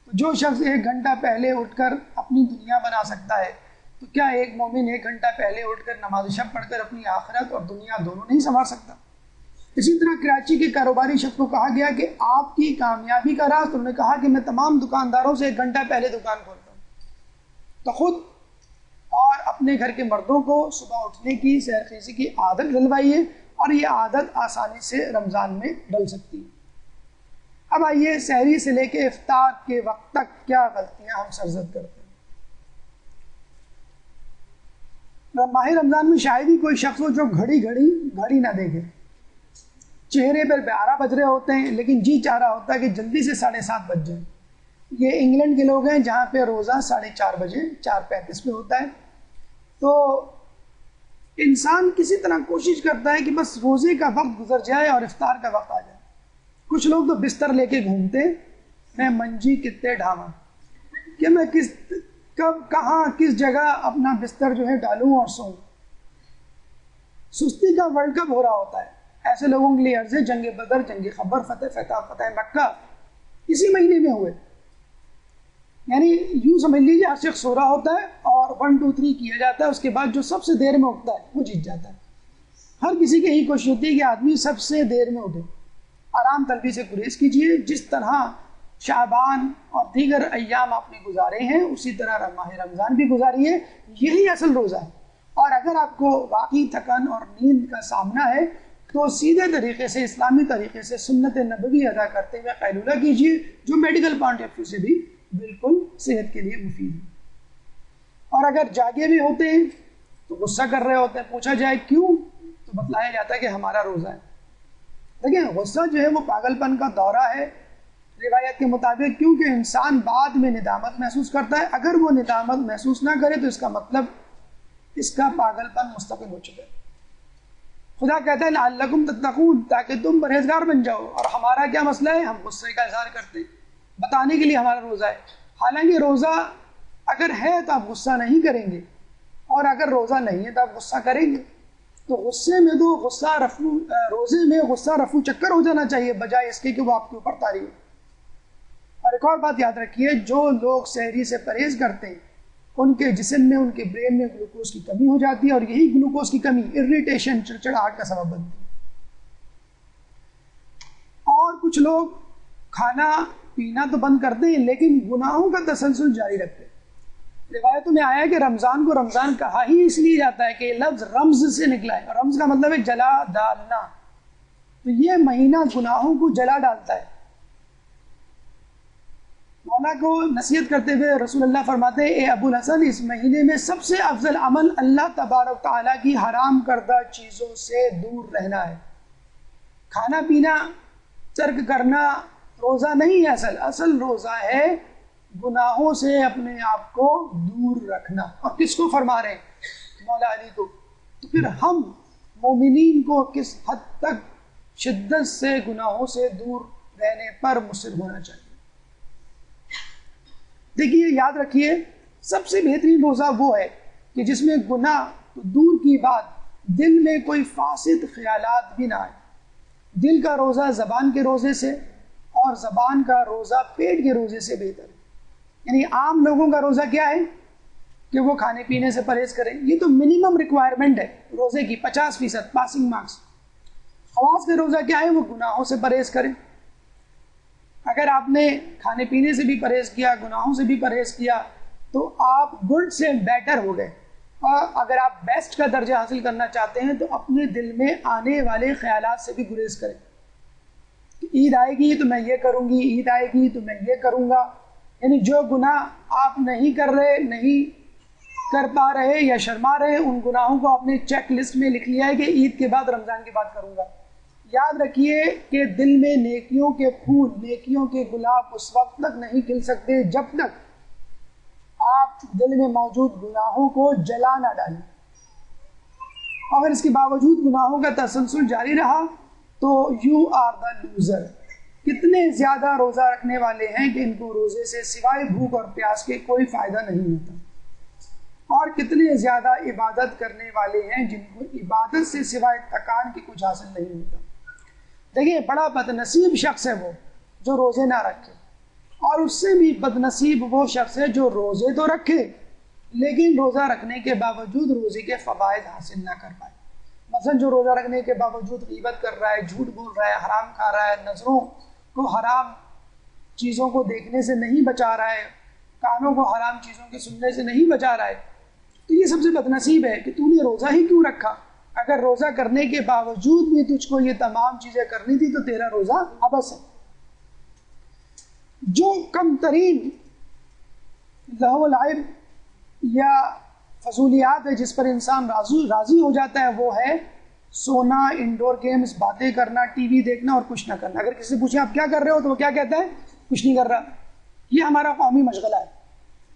Speaker 1: تو جو شخص 1 گھنٹہ پہلے اٹھ کر اپنی دنیا بنا سکتا ہے تو کیا ایک مومن 1 گھنٹہ پہلے اٹھ کر نماز شب پڑھ کر اپنی آخرت اور دنیا دونوں نہیں سنوار سکتا؟ اسی طرح کراچی کے کاروباری شخص کو کہا گیا کہ آپ کی کامیابی کا راز، تو انہوں نے کہا کہ میں تمام دکانداروں سے 1 گھنٹہ پہلے دکان کھولتا ہوں. تو خود اور اپنے گھر کے مردوں کو صبح اٹھنے کی، سحر خیزی کی عادت ڈلوائیے، اور یہ عادت آسانی سے رمضان میں ڈل سکتی ہے. اب آئیے سحری سے لے کے افطار کے وقت تک کیا غلطیاں ہم سرزد کرتے ہیں۔ ماہ رمضان میں شاید ہی کوئی شخص ہو جو گھڑی نہ دیکھے۔ چہرے پر 12 بج رہے ہوتے ہیں لیکن جی چاہ رہا ہوتا ہے کہ جلدی سے 7:30 بج جائیں۔ یہ انگلینڈ کے لوگ ہیں جہاں پہ روزہ 4:30 بجے 4:35 پہ ہوتا ہے۔ تو انسان کسی طرح کوشش کرتا ہے کہ بس روزے کا وقت گزر جائے اور افطار کا وقت آ جائے۔ کچھ لوگ تو بستر لے کے گھومتے، میں منجی کتے ڈھاواں، کہ میں کب کہاں کس جگہ اپنا بستر جو ہے ڈالوں اور سوؤں۔ سستی کا ورلڈ کپ ہو رہا ہوتا ہے، ایسے لوگوں کے لیے عرض ہے جنگ بدر، جنگ خبر، فتح مکہ اسی مہینے میں ہوئے۔ یعنی یوں سمجھ لیجیے ہر شخص سو رہا ہوتا ہے اور 1 2 3 کیا جاتا ہے، اس کے بعد جو سب سے دیر میں اٹھتا ہے وہ جیت جاتا ہے۔ ہر کسی کی یہی کوشش ہوتی ہے کہ آدمی سب سے دیر میں اٹھے۔ آرام طلبی سے گریز کیجیے، جس طرح شعبان اور دیگر ایام آپ نے گزارے ہیں اسی طرح ماہ رمضان بھی گزاریے، یہی اصل روزہ ہے۔ اور اگر آپ کو واقعی تھکن اور نیند کا سامنا ہے تو سیدھے طریقے سے اسلامی طریقے سے سنت نبوی ادا کرتے ہوئے قیلولہ کیجیے، جو میڈیکل پوائنٹ آف ویو سے بھی بالکل صحت کے لیے مفید ہے۔ اور اگر جاگے بھی ہوتے ہیں تو غصہ کر رہے ہوتے ہیں، پوچھا جائے کیوں تو بتلایا جاتا ہے کہ ہمارا روزہ ہے۔ دیکھیں غصہ جو ہے وہ پاگل پن کا دورہ ہے روایت کے مطابق، کیونکہ انسان بعد میں ندامت محسوس کرتا ہے۔ اگر وہ ندامت محسوس نہ کرے تو اس کا مطلب اس کا پاگل پن مستقل ہو چکا ہے۔ خدا کہتا ہے لعلکم تتقون، تاکہ تم پرہیزگار بن جاؤ۔ اور ہمارا کیا مسئلہ ہے؟ ہم غصے کا اظہار کرتے ہیں، بتانے کے لیے ہمارا روزہ ہے۔ حالانکہ روزہ اگر ہے تو آپ غصہ نہیں کریں گے، اور اگر روزہ نہیں ہے تو آپ غصہ کریں گے۔ تو غصے میں تو روزے میں غصہ رفو چکر ہو جانا چاہیے، بجائے اس کے کہ وہ آپ کے اوپر طاری ہو۔ اور ایک اور بات یاد رکھیے، جو لوگ سحری سے پرہیز کرتے ہیں ان کے جسم میں، ان کے برین میں گلوکوز کی کمی ہو جاتی ہے، اور یہی گلوکوز کی کمی اریٹیشن، چڑچڑاہٹ کا سبب بنتی ہے۔ اور کچھ لوگ کھانا پینا تو بند کرتے ہیں لیکن گناہوں کا تسلسل جاری رکھتے ہیں۔ روایتوں میں آیا ہے کہ رمضان کو رمضان کہا ہی اس لیے جاتا ہے کہ یہ لفظ رمز سے نکلا ہے، اور رمز کا مطلب ہے جلا ڈالنا۔ تو یہ مہینہ گناہوں کو جلا ڈالتا ہے۔ مولا کو نصیحت کرتے ہوئے رسول اللہ فرماتے ہیں، اے ابو الحسن، اس مہینے میں سب سے افضل عمل اللہ تبارک تعالیٰ کی حرام کردہ چیزوں سے دور رہنا ہے۔ کھانا پینا، ترک کرنا روزہ نہیں ہے، اصل روزہ ہے گناہوں سے اپنے آپ کو دور رکھنا۔ اور کس کو فرما رہے ہیں؟ مولا علی کو۔ تو پھر ہم مومنین کو کس حد تک شدت سے گناہوں سے دور رہنے پر مصر ہونا چاہیے۔ دیکھیے یاد رکھیے، سب سے بہترین روزہ وہ ہے کہ جس میں گناہ تو دور کی بات، دل میں کوئی فاسد خیالات بھی نہ آئے۔ دل کا روزہ زبان کے روزے سے اور زبان کا روزہ پیٹ کے روزے سے بہتر ہے۔ یعنی عام لوگوں کا روزہ کیا ہے کہ وہ کھانے پینے سے پرہیز کریں، یہ تو منیمم ریکوائرمنٹ ہے روزے کی، 50% پاسنگ مارکس۔ خواص کا روزہ کیا ہے؟ وہ گناہوں سے پرہیز کریں۔ اگر آپ نے کھانے پینے سے بھی پرہیز کیا، گناہوں سے بھی پرہیز کیا، تو آپ گڈ سے بیٹر ہو گئے۔ اور اگر آپ بیسٹ کا درجہ حاصل کرنا چاہتے ہیں تو اپنے دل میں آنے والے خیالات سے بھی گریز کریں۔ عید آئے گی تو میں یہ کروں گی، عید آئے گی تو میں یہ کروں گا۔ یعنی جو گناہ آپ نہیں کر رہے، نہیں کر پا رہے یا شرما رہے، ان گناہوں کو آپ نے چیک لسٹ میں لکھ لیا ہے کہ عید کے بعد، رمضان کے بعد کروں گا۔ یاد رکھیے کہ دل میں نیکیوں کے پھول، نیکیوں کے گلاب اس وقت تک نہیں کھل سکتے جب تک آپ دل میں موجود گناہوں کو جلا نہ ڈالیں۔ اگر اس کے باوجود گناہوں کا تسلسل جاری رہا تو یو آر دا لوزر۔ کتنے زیادہ روزہ رکھنے والے ہیں کہ ان کو روزے سے سوائے بھوک اور پیاس کے کوئی فائدہ نہیں ہوتا، اور کتنے زیادہ عبادت کرنے والے ہیں جن کو عبادت سے سوائے تکان کے کچھ حاصل نہیں ہوتا۔ دیکھیے بڑا بدنصیب شخص ہے وہ جو روزے نہ رکھے، اور اس سے بھی بدنصیب وہ شخص ہے جو روزے تو رکھے لیکن روزہ رکھنے کے باوجود روزے کے فوائد حاصل نہ کر پائے۔ مثلا جو روزہ رکھنے کے باوجود غیبت کر رہا ہے، جھوٹ بول رہا ہے، حرام کھا رہا ہے، نظروں کو حرام چیزوں کو دیکھنے سے نہیں بچا رہا ہے، کانوں کو حرام چیزوں کے سننے سے نہیں بچا رہا ہے، تو یہ سب سے بدنصیب ہے کہ تو نے روزہ ہی کیوں رکھا۔ اگر روزہ کرنے کے باوجود بھی تجھ کو یہ تمام چیزیں کرنی تھی تو تیرا روزہ ابس ہے۔ جو کم ترین لہو و لعب یا فضولیات ہے جس پر انسان راضی ہو جاتا ہے وہ ہے سونا، انڈور گیمز، باتیں کرنا، ٹی وی دیکھنا اور کچھ نہ کرنا. اگر کسی سے پوچھیں آپ کیا کر رہے ہو تو وہ کیا کہتا ہے؟ کچھ نہیں کر رہا. یہ ہمارا قومی مشغلہ ہے.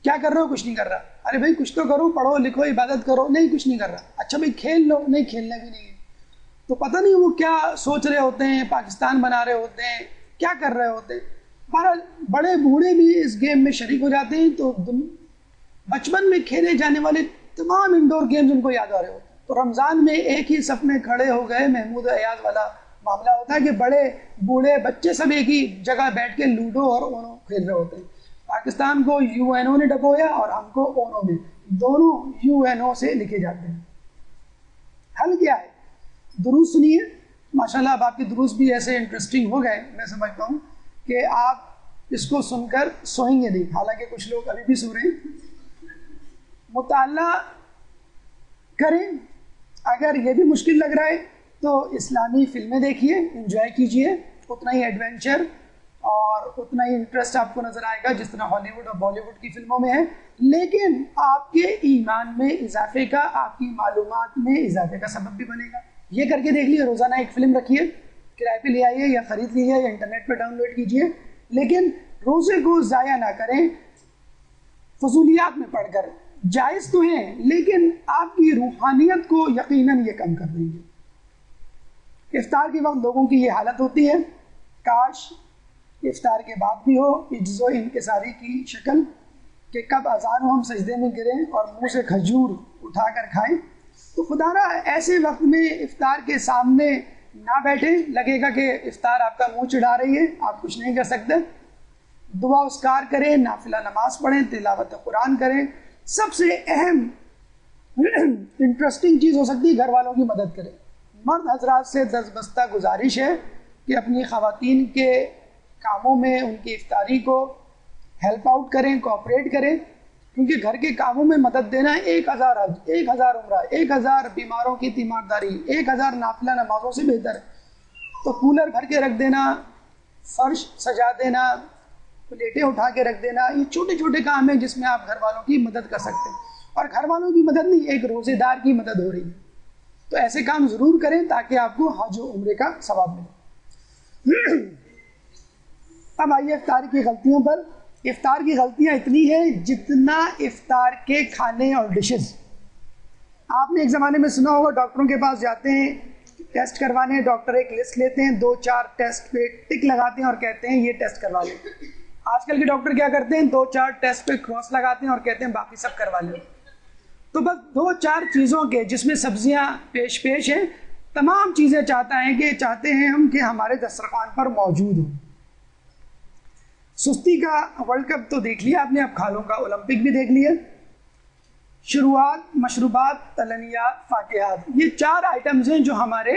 Speaker 1: کیا کر رہے ہو؟ کچھ نہیں کر رہا. ارے بھائی کچھ تو کرو، پڑھو لکھو، عبادت کرو. نہیں کچھ نہیں کر رہا. اچھا بھائی کھیل لو. نہیں کھیلنا بھی نہیں ہے. تو پتہ نہیں وہ کیا سوچ رہے ہوتے ہیں، پاکستان بنا رہے ہوتے ہیں، کیا کر رہے ہوتے ہیں. بہرحال بڑے بوڑھے بھی اس گیم میں شریک ہو جاتے ہیں. تو بچپن میں کھیلے جانے والے تمام انڈور گیمز ان کو یاد آ رہے ہوتے ہیں. تو رمضان میں ایک ہی صف میں کھڑے ہو گئے، محمود ایاز والا معاملہ ہوتا ہے کہ بڑے بوڑھے بچے سب ایک ہی جگہ بیٹھ کے لوڈو اور اونو کھیل رہے ہوتے ہیں. پاکستان کو یو این او نے ڈبویا اور ہم کو اونو نے. دونوں یو این او سے لکھے جاتے ہیں. حل کیا ہے؟ دروس سنیے. ماشاءاللہ اب آپ کے دروس بھی ایسے انٹرسٹنگ ہو گئے، میں سمجھتا ہوں کہ آپ اس کو سن کر سوئیں گے نہیں، حالانکہ کچھ لوگ ابھی بھی سو رہے ہیں. مطالعہ کریں. اگر یہ بھی مشکل لگ رہا ہے تو اسلامی فلمیں دیکھیے، انجوائے کیجئے. اتنا ہی ایڈونچر اور اتنا ہی انٹرسٹ آپ کو نظر آئے گا جس طرح ہالی ووڈ اور بالی ووڈ کی فلموں میں ہے، لیکن آپ کے ایمان میں اضافے کا، آپ کی معلومات میں اضافے کا سبب بھی بنے گا. یہ کر کے دیکھ لیجیے، روزانہ ایک فلم رکھیے، کرائے پہ لے آئیے یا خرید لیجیے یا انٹرنیٹ پہ ڈاؤن لوڈ کیجیے، لیکن روزے کو ضائع نہ کریں فضولیات میں پڑھ کر. جائز تو ہیں لیکن آپ کی روحانیت کو یقیناً یہ کم کر دیں گے. افطار کے وقت لوگوں کی یہ حالت ہوتی ہے، کاش افطار کے بعد بھی ہو عجز و انکساری کی شکل کہ کب اذان ہو ہم سجدے میں گریں اور منہ سے کھجور اٹھا کر کھائیں. تو خدا را ایسے وقت میں افطار کے سامنے نہ بیٹھیں. لگے گا کہ افطار آپ کا منہ چڑھا رہی ہے، آپ کچھ نہیں کر سکتے. دعا اذکار کریں، نافلہ نماز پڑھیں، تلاوت قرآن کریں. سب سے اہم انٹرسٹنگ چیز ہو سکتی ہے گھر والوں کی مدد کریں. مرد حضرات سے دستبستہ گزارش ہے کہ اپنی خواتین کے کاموں میں ان کی افطاری کو ہیلپ آؤٹ کریں، کوآپریٹ کریں، کیونکہ گھر کے کاموں میں مدد دینا 1000 حج، 1000 عمرہ، 1000 بیماروں کی تیمارداری، 1000 نافلہ نمازوں سے بہتر ہے. تو کولر بھر کے رکھ دینا، فرش سجا دینا، پلیٹیں اٹھا کے رکھ دینا، یہ چھوٹے چھوٹے کام ہیں جس میں آپ گھر والوں کی مدد کر سکتے ہیں. اور گھر والوں کی مدد نہیں، ایک روزے دار کی مدد ہو رہی ہے. تو ایسے کام ضرور کریں تاکہ آپ کو حج و عمرے کا ثواب ملے. اب آئیے افطار کی غلطیوں پر. افطار کی غلطیاں اتنی ہیں جتنا افطار کے کھانے اور ڈشز. آپ نے ایک زمانے میں سنا ہوگا ڈاکٹروں کے پاس جاتے ہیں ٹیسٹ کروانے، ڈاکٹر ایک لسٹ لیتے ہیں، 2-4 ٹیسٹ پہ ٹک لگاتے ہیں اور کہتے ہیں یہ ٹیسٹ کروا لیں. آج کل کے ڈاکٹر کیا کرتے ہیں؟ 2-4 ٹیسٹ پہ کراس لگاتے ہیں اور کہتے ہیں باقی سب کروا لیں. تو بس 2-4 چیزوں کے جس میں سبزیاں پیش ہیں، تمام چیزیں چاہتے ہیں ہم کہ ہمارے دسترخوان پر موجود ہوں. سستی کا ورلڈ کپ تو دیکھ لیا آپ نے، اب کھالوں کا اولمپک بھی دیکھ لیا. شروعات، مشروبات، تلنیات، فاکہات، یہ 4 آئٹمز ہیں جو ہمارے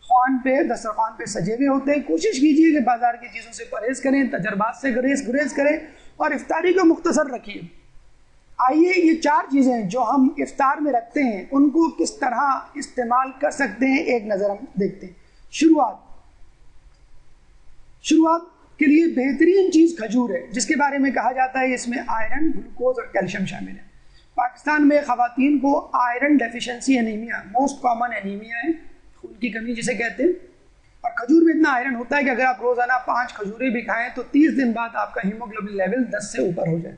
Speaker 1: خوان پہ، دسترخوان پہ سجے ہوئے ہوتے ہیں. کوشش کیجیے کہ بازار کی چیزوں سے پرہیز کریں، تجربات سے گریز کریں اور افطاری کو مختصر رکھیے. آئیے یہ 4 چیزیں جو ہم افطار میں رکھتے ہیں ان کو کس طرح استعمال کر سکتے ہیں ایک نظر ہم دیکھتے ہیں. شروعات کے لیے بہترین چیز کھجور ہے، جس کے بارے میں کہا جاتا ہے اس میں آئرن، گلوکوز اور کیلشیم شامل ہے. پاکستان میں خواتین کو iron deficiency anaemia most common anaemia ہے، خون کی کمی جسے کہتے ہیں. اور کھجور میں اتنا آئرن ہوتا ہے کہ اگر آپ روزانہ 5 کھجوریں بھی کھائیں تو 30 دن بعد آپ کا ہیموگلوبن لیول 10 سے اوپر ہو جائے.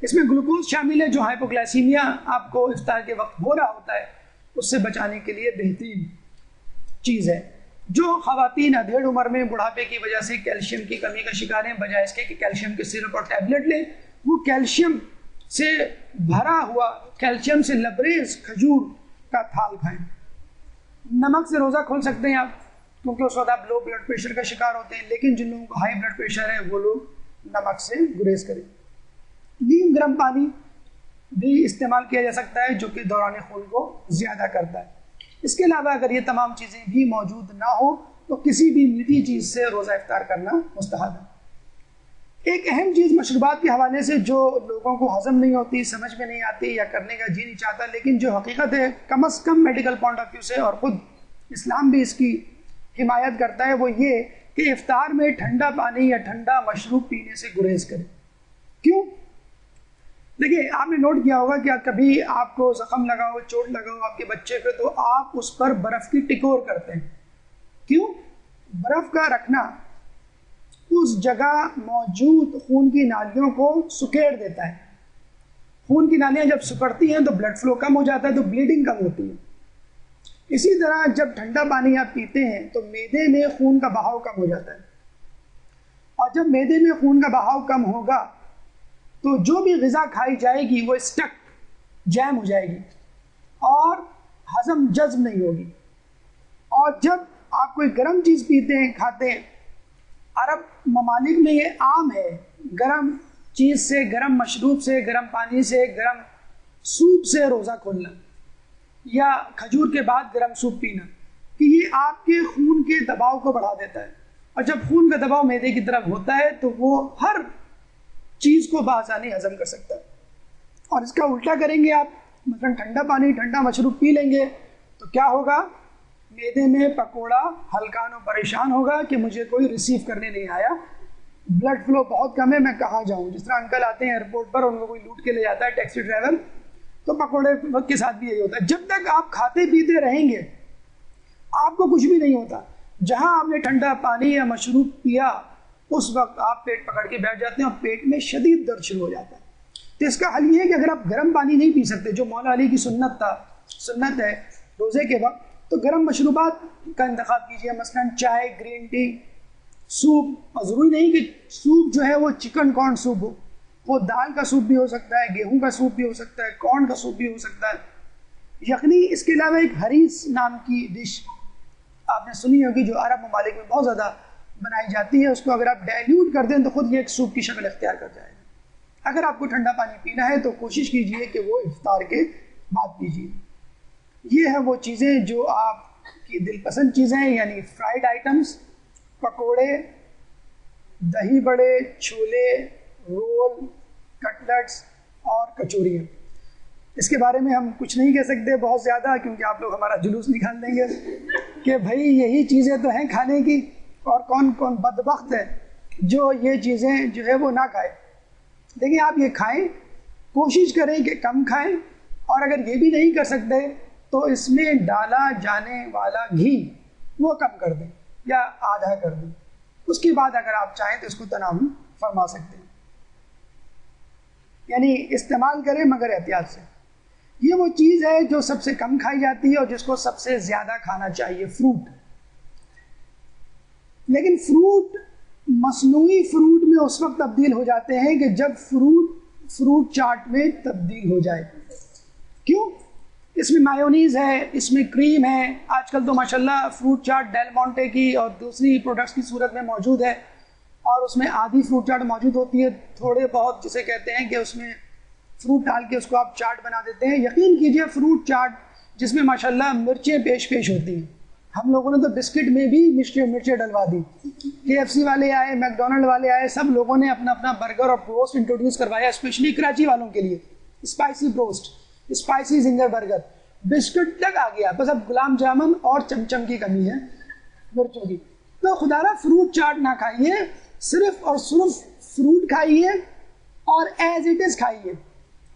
Speaker 1: اس میں گلوکوز شامل ہے جو ہائپوگلائسیمیا آپ کو افطار کے وقت ہو رہا ہوتا ہے اس سے بچانے کے لیے بہترین چیز ہے. جو خواتین ادھیڑ عمر میں بڑھاپے کی وجہ سے کیلشیم کی کمی کا شکار ہیں، بجائے اس کے کہ کیلشیم کے سرپ اور ٹیبلٹ لیں، وہ کیلشیم سے بھرا ہوا، کیلشیم سے لبریز کھجور کا تھال کھائیں. نمک سے روزہ کھول سکتے ہیں آپ، کیونکہ اس وقت آپ لو بلڈ پریشر کا شکار ہوتے ہیں، لیکن جن لوگوں کو ہائی بلڈ پریشر ہے وہ لوگ نمک سے گریز کریں. نیم گرم پانی بھی استعمال کیا جا سکتا ہے جو کہ دوران خون کو زیادہ کرتا ہے. اس کے علاوہ اگر یہ تمام چیزیں بھی موجود نہ ہو تو کسی بھی میٹھی چیز سے روزہ افطار کرنا مستحب ہے. ایک اہم چیز مشروبات کے حوالے سے جو لوگوں کو ہضم نہیں ہوتی، سمجھ میں نہیں آتی یا کرنے کا جی نہیں چاہتا، لیکن جو حقیقت ہے کم از کم میڈیکل پوائنٹ آف ویو سے اور خود اسلام بھی اس کی حمایت کرتا ہے، وہ یہ کہ افطار میں ٹھنڈا پانی یا ٹھنڈا مشروب پینے سے گریز کریں. کیوں؟ دیکھیے آپ نے نوٹ کیا ہوگا کہ کبھی آپ کو زخم لگا ہو, چوٹ لگا ہو آپ کے بچے پہ, تو آپ اس پر برف کی ٹکور کرتے ہیں. کیوں؟ برف کا رکھنا اس جگہ موجود خون کی نالیوں کو سکیڑ دیتا ہے. خون کی نالیاں جب سکڑتی ہیں تو بلڈ فلو کم ہو جاتا ہے, تو بلیڈنگ کم ہوتی ہے. اسی طرح جب ٹھنڈا پانی آپ پیتے ہیں تو معدے میں خون کا بہاؤ کم ہو جاتا ہے, اور جب معدے میں خون کا بہاؤ کم ہوگا تو جو بھی غذا کھائی جائے گی وہ اسٹک جیم ہو جائے گی اور ہضم جذب نہیں ہوگی. اور جب آپ کوئی گرم چیز پیتے ہیں, کھاتے ہیں, عرب ممالک میں یہ عام ہے گرم چیز سے, گرم مشروب سے, گرم پانی سے, گرم سوپ سے روزہ کھولنا یا کھجور کے بعد گرم سوپ پینا, کہ یہ آپ کے خون کے دباؤ کو بڑھا دیتا ہے. اور جب خون کا دباؤ معدے کی طرف ہوتا ہے تو وہ ہر چیز کو بآسانی ہضم کر سکتا ہے. اور اس کا الٹا کریں گے آپ, مثلا ٹھنڈا پانی, ٹھنڈا مشروب پی لیں گے تو کیا ہوگا؟ معدے میں پکوڑا ہلکان و پریشان ہوگا کہ مجھے کوئی ریسیو کرنے نہیں آیا, بلڈ فلو بہت کم ہے, میں کہاں جاؤں. جس طرح انکل آتے ہیں ایئرپورٹ پر, ان کو کوئی لوٹ کے لے جاتا ہے ٹیکسی ڈرائیور, تو پکوڑے وقت کے ساتھ بھی یہی ہوتا ہے. جب تک آپ کھاتے پیتے رہیں گے آپ کو کچھ بھی نہیں ہوتا. جہاں آپ نے ٹھنڈا پانی یا مشروب پیا اس وقت آپ پیٹ پکڑ کے بیٹھ جاتے ہیں اور پیٹ میں شدید درد شروع ہو جاتا ہے. تو اس کا حل یہ ہے کہ اگر آپ گرم پانی نہیں پی سکتے, جو مولا علی کی سنت ہے روزے کے وقت, تو گرم مشروبات کا انتخاب کیجیے, مثلا چائے, گرین ٹی, سوپ. اور ضروری نہیں کہ سوپ جو ہے وہ چکن کارن سوپ ہو, وہ دال کا سوپ بھی ہو سکتا ہے, گیہوں کا سوپ بھی ہو سکتا ہے, کارن کا سوپ بھی ہو سکتا ہے, یخنی. اس کے علاوہ ایک حریص نام کی ڈش آپ نے سنی ہوگی جو عرب ممالک میں بہت زیادہ بنائی جاتی ہے. اس کو اگر آپ ڈائلیوٹ کر دیں تو خود یہ ایک سوپ کی شکل اختیار کر جائے گا. اگر آپ کو ٹھنڈا پانی پینا ہے تو کوشش کیجئے کہ وہ افطار کے بعد پیجیے. یہ ہے وہ چیزیں جو آپ کی دل پسند چیزیں ہیں, یعنی فرائیڈ آئٹمس, پکوڑے, دہی بڑے, چھولے, رول, کٹلٹس اور کچوریاں. اس کے بارے میں ہم کچھ نہیں کہہ سکتے بہت زیادہ, کیونکہ آپ لوگ ہمارا جلوس نکال دیں گے کہ بھائی یہی چیزیں تو ہیں کھانے کی, اور کون کون بدبخت ہے جو یہ چیزیں جو ہے وہ نہ کھائے. دیکھیں آپ یہ کھائیں, کوشش کریں کہ کم کھائیں, اور اگر یہ بھی نہیں کر سکتے تو اس میں ڈالا جانے والا گھی وہ کم کر دیں یا آدھا کر دیں. اس کے بعد اگر آپ چاہیں تو اس کو تناول فرما سکتے ہیں, یعنی استعمال کریں مگر احتیاط سے. یہ وہ چیز ہے جو سب سے کم کھائی جاتی ہے اور جس کو سب سے زیادہ کھانا چاہیے, فروٹ. لیکن فروٹ مصنوعی فروٹ میں اس وقت تبدیل ہو جاتے ہیں کہ جب فروٹ چاٹ میں تبدیل ہو جائے. کیوں؟ اس میں مایونیز ہے, اس میں کریم ہے. آج کل تو ماشاءاللہ فروٹ چاٹ ڈیل مونٹے کی اور دوسری پروڈکٹس کی صورت میں موجود ہے, اور اس میں آدھی فروٹ چاٹ موجود ہوتی ہے, تھوڑے بہت جسے کہتے ہیں کہ اس میں فروٹ ڈال کے اس کو آپ چاٹ بنا دیتے ہیں. یقین کیجئے فروٹ چاٹ جس میں ماشاءاللہ مرچیں پیش ہوتی ہیں, ہم لوگوں نے تو بسکٹ میں بھی مرچیں ڈلوا دی. KFC والے آئے, میک ڈونلڈ والے آئے, سب لوگوں نے اپنا اپنا برگر اور بروسٹ انٹروڈیوس کروایا, اسپیشلی کراچی والوں کے لیے. Spicy broast, spicy zinger burger, biscuit تک آ گیا. بس اب گلاب جامن اور چمچم کی کمی ہے مرچوں کی. تو خدا را فروٹ چاٹ نہ کھائیے, صرف اور صرف فروٹ کھائیے اور ایز اٹ از کھائیے.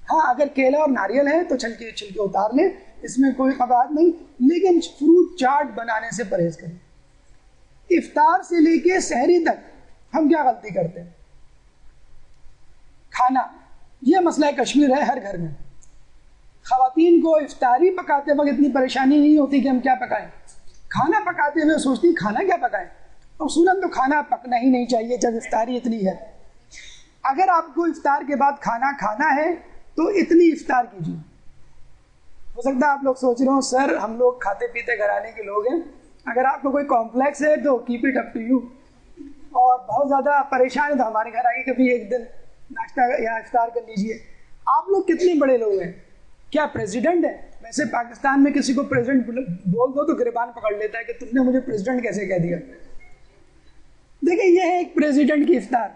Speaker 1: ہاں اگر کیلا اور ناریل ہے تو چھلکے اتار لیں, اس میں کوئی قباحت نہیں, لیکن فروٹ چاٹ بنانے سے پرہیز کریں. افطار سے لے کے سحری تک ہم کیا غلطی کرتے ہیں؟ کھانا, یہ مسئلہ کشمیر ہے ہر گھر میں. خواتین کو افطاری پکاتے وقت اتنی پریشانی نہیں ہوتی کہ ہم کیا پکائیں, کھانا پکاتے ہوئے سوچتی کھانا کیا پکائیں. اصولاً تو کھانا پکنا ہی نہیں چاہیے جب افطاری اتنی ہے. اگر آپ کو افطار کے بعد کھانا ہے تو اتنی افطار کیجیے. ہو سکتا ہے آپ لوگ سوچ رہے ہو سر ہم لوگ کھاتے پیتے گھرانے کے لوگ ہیں, اگر آپ کو کوئی کمپلیکس ہے تو keep it up to you, اور بہت زیادہ پریشان ہے تو ہمارے گھر آئیے کبھی ایک دن ناشتہ یا افطار کر لیجیے. آپ لوگ کتنے بڑے لوگ ہیں, کیا پریزیڈنٹ ہے؟ ویسے پاکستان میں کسی کو پریزیڈنٹ بول دو تو گریبان پکڑ لیتا ہے کہ تم نے مجھے پریزیڈنٹ کیسے کہہ دیا. دیکھیں یہ ہے ایک پریزیڈنٹ کی افطار.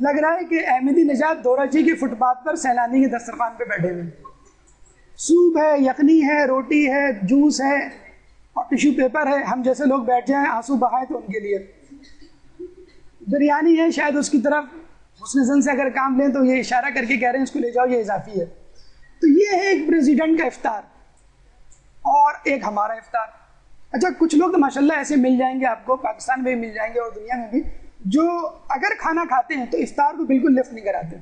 Speaker 1: لگ رہا ہے کہ احمدی نژاد دوراچی کے فٹ پاتھ پر سیلانی کے دسترخوان پہ بیٹھے ہوئے. سوپ ہے, یخنی ہے, روٹی ہے, جوس ہے, اور ٹیشو پیپر ہے، ہم جیسے لوگ بیٹھ جائیں آنسو بہائیں تو ان کے لیے، بریانی ہے شاید اس کی طرف حسن زن سے اگر کام لیں تو یہ اشارہ کر کے کہہ رہے ہیں اس کو لے جاؤ یہ اضافی ہے. تو یہ ہے ایک پریزیڈنٹ کا افطار اور ایک ہمارا افطار. اچھا کچھ لوگ تو ماشاءاللہ ایسے مل جائیں گے آپ کو، پاکستان میں بھی مل جائیں گے اور دنیا میں بھی، جو اگر کھانا کھاتے ہیں تو افطار کو بالکل لفٹ نہیں کراتے.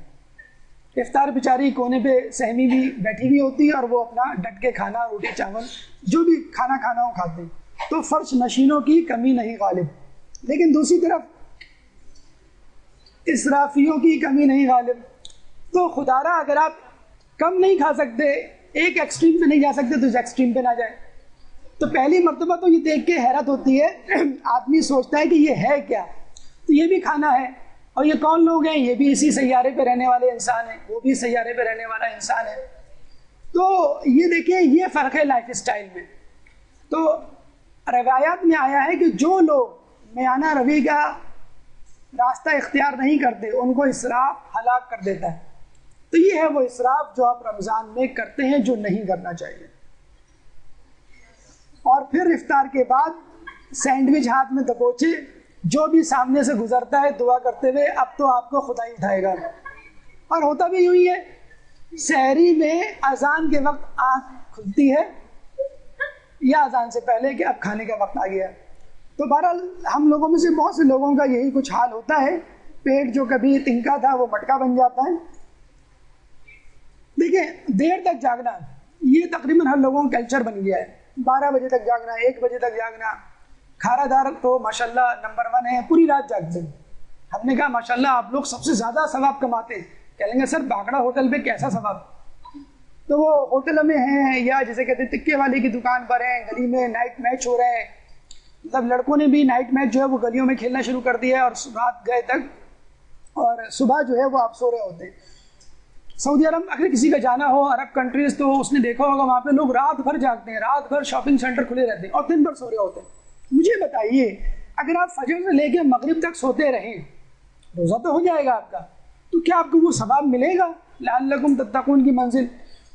Speaker 1: افطار بیچاری کونے پہ سہمی بھی بیٹھی ہوئی ہوتی ہے اور وہ اپنا ڈٹ کے کھانا، روٹی چاول جو بھی کھانا وہ کھاتے ہیں. تو فرش نشینوں کی کمی نہیں غالب. لیکن دوسری طرف اسرافیوں کی کمی نہیں غالب. تو خدا را اگر آپ کم نہیں کھا سکتے، ایک ایکسٹریم پہ نہیں جا سکتے تو اس ایکسٹریم پہ نہ جائیں. تو پہلی مرتبہ تو یہ دیکھ کے حیرت ہوتی ہے، آدمی سوچتا ہے کہ یہ ہے کیا، تو یہ بھی کھانا ہے. اور یہ کون لوگ ہیں؟ یہ بھی اسی سیارے پہ رہنے والے انسان ہیں، وہ بھی سیارے پہ رہنے والا انسان ہے. تو یہ دیکھیں یہ فرق ہے لائف اسٹائل میں. تو روایات میں آیا ہے کہ جو لوگ میانہ روی کا راستہ اختیار نہیں کرتے ان کو اسراف ہلاک کر دیتا ہے. تو یہ ہے وہ اسراف جو آپ رمضان میں کرتے ہیں جو نہیں کرنا چاہیے. اور پھر افطار کے بعد سینڈوچ ہاتھ میں دبوچے، جو بھی سامنے سے گزرتا ہے دعا کرتے ہوئے اب تو آپ کو خدا ہی اٹھائے گا. اور ہوتا بھی یوں ہی ہے، سحری میں اذان کے وقت آنکھ کھلتی ہے یا اذان سے پہلے کہ اب کھانے کا وقت آ گیا. تو بہرحال ہم لوگوں میں سے بہت سے لوگوں کا یہی کچھ حال ہوتا ہے، پیٹ جو کبھی تنکا تھا وہ مٹکا بن جاتا ہے. دیکھیں دیر تک جاگنا یہ تقریباً ہر لوگوں کا کلچر بن گیا ہے. 12 بجے تک جاگنا، 1 بجے تک جاگنا. کھارا دار تو ماشاءاللہ نمبر 1 ہے، پوری رات جاگتے ہیں. ہم نے کہا ماشاءاللہ آپ لوگ سب سے زیادہ ثواب کماتے ہیں. کہیں گے سر باگڑا ہوٹل پہ کیسا ثواب؟ تو وہ ہوٹل میں ہیں یا جیسے کہتے ہیں تکے والے کی دکان پر ہیں، گلی میں نائٹ میچ ہو رہے ہیں. مطلب لڑکوں نے بھی نائٹ میچ جو ہے وہ گلیوں میں کھیلنا شروع کر دیا ہے اور رات گئے تک، اور صبح جو ہے وہ آپ سو رہے ہوتے ہیں. سعودی عرب اگر کسی کا جانا ہو عرب کنٹریز تو اس نے دیکھا ہوگا وہاں پہ لوگ رات بھر جاگتے ہیں، رات بھر شاپنگ سینٹر کھلے رہتے ہیں اور دن بھر سو رہے ہوتے ہیں. مجھے بتائیے اگر آپ فجر سے لے کے مغرب تک سوتے رہیں، روزہ تو ہو جائے گا آپ کا، تو کیا آپ کو وہ ثواب ملے گا؟ لعلکم تتقون کی منزل.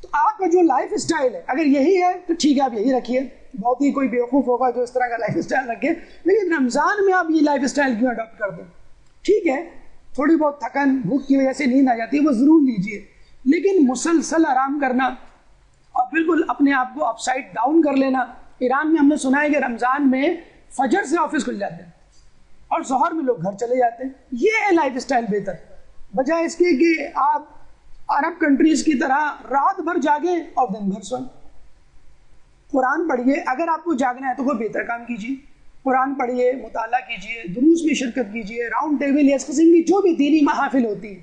Speaker 1: تو آپ کا جو لائف اسٹائل ہے اگر یہی ہے تو ٹھیک ہے آپ یہی رکھیے. بہت ہی کوئی بیوقوف ہوگا جو اس طرح کا لائف اسٹائل رکھے، لیکن رمضان میں آپ یہ لائف اسٹائل کیوں اڈاپٹ کر دیں؟ ٹھیک ہے تھوڑی بہت تھکن بھوک کی وجہ سے نیند آ جاتی ہے وہ ضرور لیجیے، لیکن مسلسل آرام کرنا اور بالکل اپنے آپ کو اپ سائڈ ڈاؤن کر لینا. ایران میں ہم نے سنا ہے کہ رمضان میں فجر سے آفس کھل جاتے ہیں اور ظہر میں لوگ گھر چلے جاتے ہیں. یہ ہے لائف اسٹائل بہتر، بجائے اس کے کہ آپ عرب کنٹریز کی طرح رات بھر جاگیں اور دن بھر سوئیں. قرآن پڑھیے، اگر آپ کو جاگنا ہے تو کوئی بہتر کام کیجیے. قرآن پڑھیے، مطالعہ کیجیے، دروس میں شرکت کیجیے، راؤنڈ ٹیبل یا اس قسم کی جو بھی دینی محافل ہوتی ہے.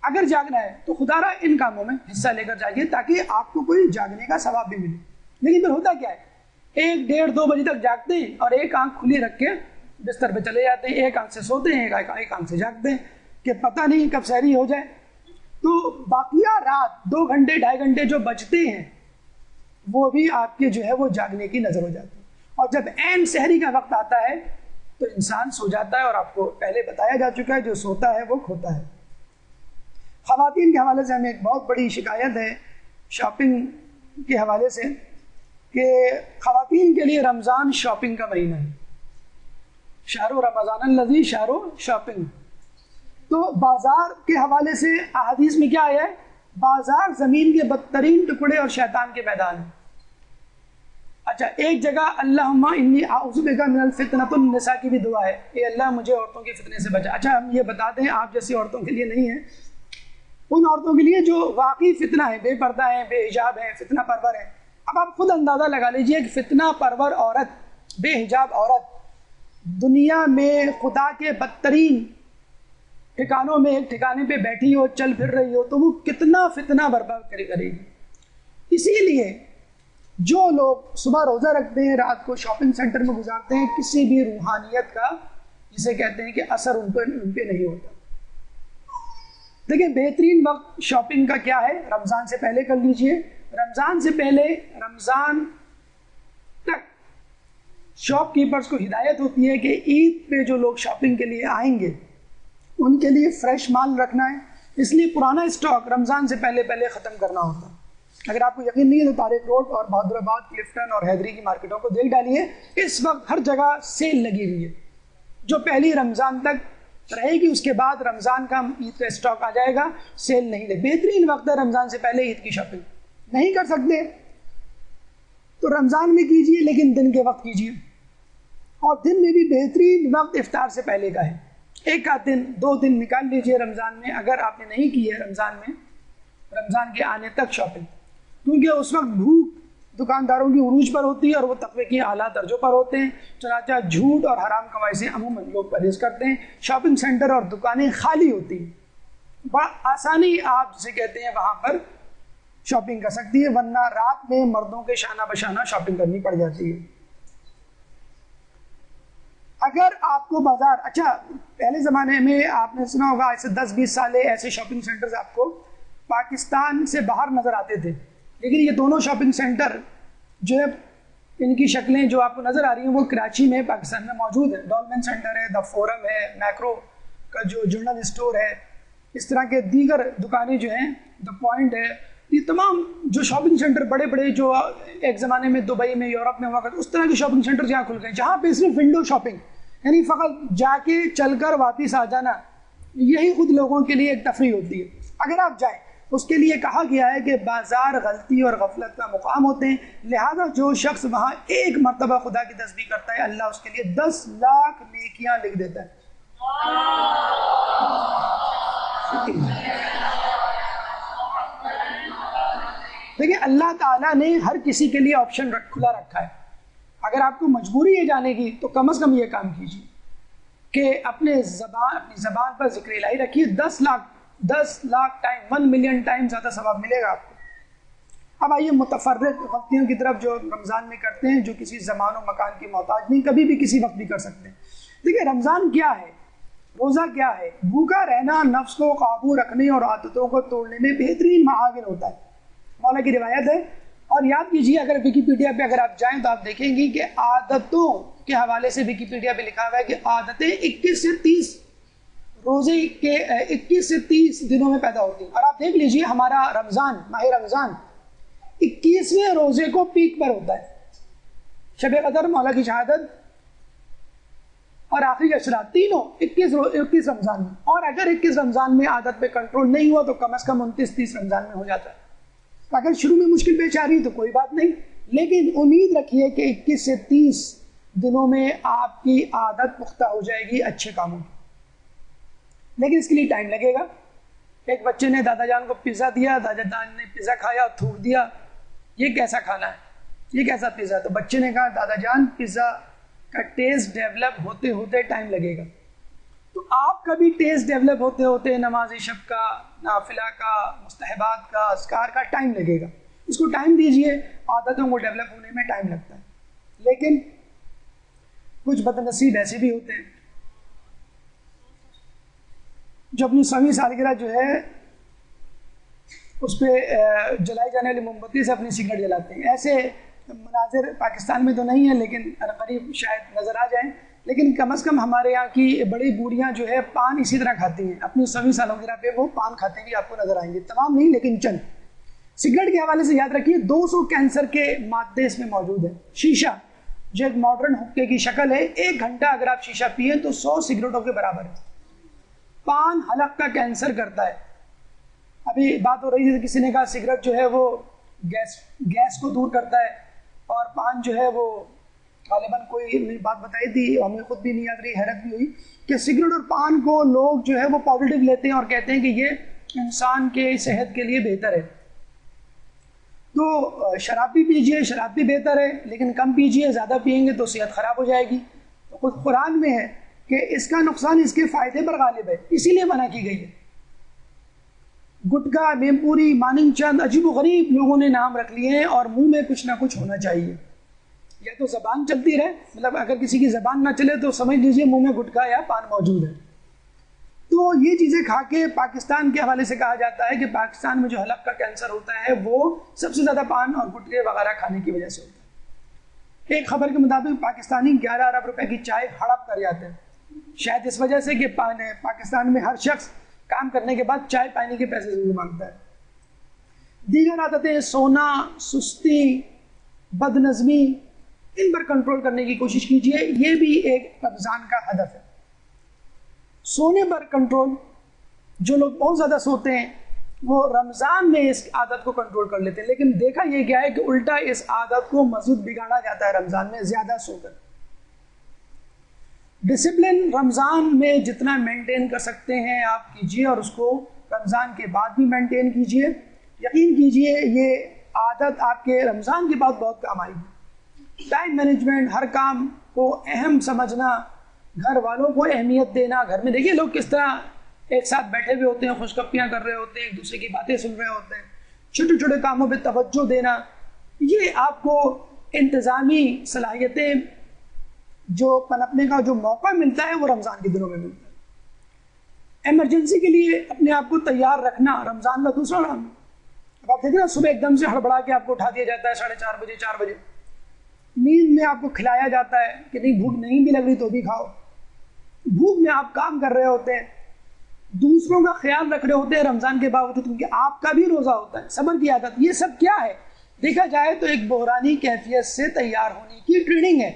Speaker 1: اگر جاگنا ہے تو خدا را ان کاموں میں حصہ لے کر جائیے تاکہ آپ کو کوئی جاگنے کا ثواب بھی ملے. لیکن پھر ہوتا کیا ہے، 1, 1.5, 2 بجے تک جاگتے ہیں اور ایک آنکھ کھلی رکھ کے بستر پہ چلے جاتے ہیں، ایک آنکھ سے سوتے ہیں، ایک آنکھ سے جاگتے ہیں کہ پتہ نہیں کب سحری ہو جائے. تو باقیہ رات 2 گھنٹے 2.5 گھنٹے جو بچتے ہیں وہ بھی آپ کے جو ہے وہ جاگنے کی نظر ہو جاتی ہے. اور جب عین سحری کا وقت آتا ہے تو انسان سو جاتا ہے، اور آپ کو پہلے بتایا جا چکا ہے جو سوتا ہے وہ کھوتا ہے. خواتین کے حوالے سے ہمیں ایک بہت بڑی شکایت ہے شاپنگ کے حوالے سے کہ خواتین کے لیے رمضان شاپنگ کا مہینہ ہے. شہر رمضان الذی شہر شاپنگ. تو بازار کے حوالے سے احادیث میں کیا آیا ہے؟ بازار زمین کے بدترین ٹکڑے اور شیطان کے میدان ہیں. اچھا ایک جگہ اللہم انی اعوذ بک من الفتنۃ النساء کی بھی دعا ہے، اے اللہ مجھے عورتوں کے فتنے سے بچا. اچھا ہم یہ بتا دیں آپ جیسی عورتوں کے لیے نہیں ہے، ان عورتوں کے لیے جو واقعی فتنہ ہے، بے پردہ ہیں، بے حجاب ہیں، فتنہ پرور ہیں. اب آپ خود اندازہ لگا لیجئے کہ فتنہ پرور عورت، بے حجاب عورت دنیا میں خدا کے بدترین ٹھکانوں میں ایک ٹھکانے پہ بیٹھی ہو، چل پھر رہی ہو، تو وہ کتنا فتنہ برپا کرے گی. اسی لیے جو لوگ صبح روزہ رکھتے ہیں، رات کو شاپنگ سینٹر میں گزارتے ہیں، کسی بھی روحانیت کا جسے کہتے ہیں کہ اثر ان پہ نہیں ہوتا. دیکھیں بہترین وقت شاپنگ کا کیا ہے؟ رمضان سے پہلے کر لیجئے. رمضان سے پہلے، رمضان تک شاپ کیپرز کو ہدایت ہوتی ہے کہ عید پہ جو لوگ شاپنگ کے لیے آئیں گے ان کے لیے فریش مال رکھنا ہے. اس لیے پرانا اسٹاک رمضان سے پہلے ختم کرنا ہوتا ہے اگر آپ کو یقین نہیں ہے تو طارق روڈ اور بہادر آباد، کلفٹن اور حیدری کی مارکیٹوں کو دیکھ ڈالیے، اس وقت ہر جگہ سیل لگی ہوئی ہے جو پہلی رمضان تک رہے گی، اس کے بعد رمضان کا عید کا اسٹاک آ جائے گا، سیل نہیں لگے۔ بہترین وقت ہے رمضان سے پہلے عید کی شاپنگ، نہیں کر سکتے تو رمضان میں کیجیے لیکن دن کے وقت کیجیے، اور دن میں بھی بہترین وقت افطار سے پہلے کا ہے، ایک آدھ دن 2 دن نکال لیجیے رمضان میں اگر آپ نے نہیں کی ہے رمضان میں، رمضان کے آنے تک شاپنگ، کیونکہ اس وقت بھوک دکانداروں کی عروج پر ہوتی ہے اور وہ تقوی کے اعلیٰ درجوں پر ہوتے ہیں، چنانچہ جھوٹ اور حرام کمائی سے عموماً لوگ پرہیز کرتے ہیں، شاپنگ سینٹر اور دکانیں خالی ہوتی ہیں، بڑا آسانی آپ جسے کہتے ہیں وہاں پر شاپنگ کر سکتی ہے، ورنہ رات میں مردوں کے شانہ بشانہ شاپنگ کرنی پڑ جاتی ہے۔ اگر آپ کو بازار، اچھا پہلے زمانے میں آپ نے سنا ہوگا ایسے 10-20 سال ایسے شاپنگ سینٹرز آپ کو پاکستان سے باہر نظر آتے تھے، لیکن یہ دونوں شاپنگ سینٹر جو ہے ان کی شکلیں جو آپ کو نظر آ رہی ہیں وہ کراچی میں پاکستان میں موجود ہے، ڈولمن سینٹر ہے، دا فورم ہے، میکرو کا جو جنرل اسٹور ہے، اس طرح کے دیگر دکانیں جو ہیں، دا پوائنٹ ہے، یہ تمام جو شاپنگ سینٹر بڑے بڑے جو ایک زمانے میں دبئی میں یورپ میں ہوا کرتے اس طرح کے شاپنگ سینٹر یہاں کھل گئے، جہاں پہ صرف ونڈو شاپنگ، یعنی فقط جا کے چل کر واپس آ جانا، یہی خود لوگوں کے لیے ایک تفریح ہوتی ہے۔ اگر آپ جائیں اس کے لیے کہا گیا ہے کہ بازار غلطی اور غفلت کا مقام ہوتے ہیں، لہذا جو شخص وہاں ایک مرتبہ خدا کی تسبیح کرتا ہے اللہ اس کے لیے 10 لاکھ نیکیاں لکھ دیتا ہے۔ دیکھیں اللہ تعالیٰ نے ہر کسی کے لیے آپشن کھلا رکھا ہے، اگر آپ کو مجبوری ہے جانے کی تو کم از کم یہ کام کیجیے کہ اپنی زبان پر ذکر الہی رکھیے، 10 لاکھ ٹائم، 1 ملین ٹائم زیادہ ثواب ملے گا آپ کو۔ اب آئیے متفرق غلطیوں کی طرف جو رمضان میں کرتے ہیں، جو کسی زمان و مکان کی محتاج نہیں، کبھی بھی کسی وقت بھی کر سکتے ہیں۔ دیکھیں رمضان کیا ہے، روزہ کیا ہے؟ بھوکا رہنا نفس کو قابو رکھنے اور عادتوں کو توڑنے میں بہترین معاون ہوتا ہے، مولا کی روایت ہے۔ اور یاد کیجیے اگر ویکیپیڈیا پہ اگر آپ جائیں تو آپ دیکھیں گی کہ عادتوں کے حوالے سے ویکیپیڈیا پہ لکھا ہوا ہے کہ عادتیں 21 سے 30 روزے کے 21 سے 30 دنوں میں پیدا ہوتی ہیں، اور آپ دیکھ لیجیے ہمارا رمضان، ماہ رمضان 21ویں روزے کو پیک پر ہوتا ہے، شب قدر، مولا کی شہادت اور آخری اشراط تینوں 21 رمضان میں، اور اگر 21 رمضان میں عادت پہ کنٹرول نہیں ہوا تو کم از کم 29-30 رمضان میں ہو جاتا ہے۔ اگر شروع میں مشکل پیش آ رہی تو کوئی بات نہیں، لیکن امید رکھیے کہ 21 سے 30 دنوں میں آپ کی عادت پختہ ہو جائے گی اچھے کاموں کی، لیکن اس کے لیے ٹائم لگے گا۔ ایک بچے نے دادا جان کو پیزا دیا، دادا جان نے پیزا کھایا اور تھوک دیا، یہ کیسا کھانا ہے، یہ کیسا پیزا؟ تو بچے نے کہا دادا جان پیزا کا ٹیسٹ ڈیولپ ہوتے ہوتے ٹائم لگے گا، تو آپ کا بھی ٹیسٹ ڈیولپ ہوتے ہوتے نماز شب کا، نافلہ کا، مستحبات کا، اذکار کا ٹائم لگے گا، اس کو ٹائم دیجئے، عادتوں کو ڈیولپ ہونے میں ٹائم لگتا ہے۔ لیکن کچھ بد نصیب ایسے بھی ہوتے ہیں جو اپنی 100ویں سالگرہ جو ہے اس پہ جلائی جانے والی موم بتی سے اپنی سگریٹ جلاتے ہیں۔ ایسے مناظر پاکستان میں تو نہیں ہیں لیکن قریب شاید نظر آ جائیں، لیکن کم از کم ہمارے یہاں کی بڑی بوڑھیاں جو ہے پان اسی طرح کھاتی ہیں، اپنی 100ویں سالگرہ پہ وہ پان کھاتے ہوئے آپ کو نظر آئیں گے، تمام نہیں لیکن چند۔ سگریٹ کے حوالے سے یاد رکھیے 200 کینسر کے مادے اس میں موجود ہیں۔ شیشہ جو ایک ماڈرن حقے کی شکل ہے، 1 گھنٹہ اگر آپ شیشہ پیئیں تو 100 سگریٹوں کے برابر ہے۔ پان حلق کا کینسر کرتا ہے، ابھی بات ہو رہی تھی کسی نے کہا سگریٹ جو ہے وہ گیس کو دور کرتا ہے، اور پان جو ہے وہ غالباً کوئی بات بتائی تھی، ہمیں خود بھی نہیں یاد رہی، حیرت بھی ہوئی کہ سگریٹ اور پان کو لوگ جو ہے وہ پازیٹیو لیتے ہیں اور کہتے ہیں کہ یہ انسان کے صحت کے لیے بہتر ہے۔ تو شراب بھی پیجیے، شراب بھی بہتر ہے لیکن کم پیجیے، زیادہ پئیں گے تو صحت خراب ہو جائے گی۔ تو خود قرآن میں ہے کہ اس کا نقصان اس کے فائدے پر غالب ہے، اسی لیے منع کی گئی ہے۔ گٹکا، میم پوری، ماننگ چند عجیب و غریب لوگوں نے نام رکھ لیے ہیں، اور منہ میں کچھ نہ کچھ ہونا چاہیے، یا تو زبان چلتی رہے، مطلب اگر کسی کی زبان نہ چلے تو سمجھ لیجئے منہ میں گٹکا یا پان موجود ہے۔ تو یہ چیزیں کھا کے پاکستان کے حوالے سے کہا جاتا ہے کہ پاکستان میں جو حلق کا کینسر ہوتا ہے وہ سب سے زیادہ پان اور گٹکے وغیرہ کھانے کی وجہ سے ہوتا ہے۔ ایک خبر کے مطابق پاکستانی 11 ارب روپے کی چائے ہڑپ کر جاتے ہیں، شاید اس وجہ سے کہ پاکستان میں ہر شخص کام کرنے کے بعد چائے پانی کے پیسے ضرور مانگتا ہے۔ دیگر عادتیں سونا، سستی، بد نظمی، ان پر کنٹرول کرنے کی کوشش کیجیے. یہ بھی ایک رمضان کا ہدف ہے. سونے پر کنٹرول. جو لوگ بہت زیادہ سوتے ہیں وہ رمضان میں اس عادت کو کنٹرول کر لیتے ہیں، لیکن دیکھا یہ گیا ہے کہ الٹا اس عادت کو مزید بگاڑا جاتا ہے رمضان میں زیادہ سو کر. ڈسپلن رمضان میں جتنا مینٹین کر سکتے ہیں آپ کیجیے، اور اس کو رمضان کے بعد بھی مینٹین کیجیے. یقین کیجیے یہ عادت آپ کے رمضان کے بعد بہت کام آئے گی. ٹائم مینجمنٹ، ہر کام کو اہم سمجھنا، گھر والوں کو اہمیت دینا. گھر میں دیکھیے لوگ کس طرح ایک ساتھ بیٹھے ہوئے ہوتے ہیں، خوش گپیاں کر رہے ہوتے ہیں، ایک دوسرے کی باتیں سن رہے ہوتے ہیں. چھوٹے چھوٹے کاموں پہ توجہ دینا، یہ آپ کو انتظامی صلاحیتیں جو پنپنے کا جو موقع ملتا ہے وہ رمضان کے دنوں میں ملتا ہے. ایمرجنسی کے لیے اپنے آپ کو تیار رکھنا رمضان کا دوسرا نام ہے. اب آپ دیکھیں نا صبح ایک دم سے ہڑبڑا کے آپ کو اٹھا دیا جاتا ہے 4:30 بجے 4 بجے. نیند میں آپ کو کھلایا جاتا ہے کہ نہیں بھوک نہیں بھی لگ رہی تو بھی کھاؤ. بھوک میں آپ کام کر رہے ہوتے ہیں، دوسروں کا خیال رکھ رہے ہوتے ہیں رمضان کے باوجود، کیونکہ آپ کا بھی روزہ ہوتا ہے. صبر کی عادت، یہ سب کیا ہے؟ دیکھا جائے تو ایک بحرانی کیفیت سے تیار ہونے کی ٹریننگ ہے.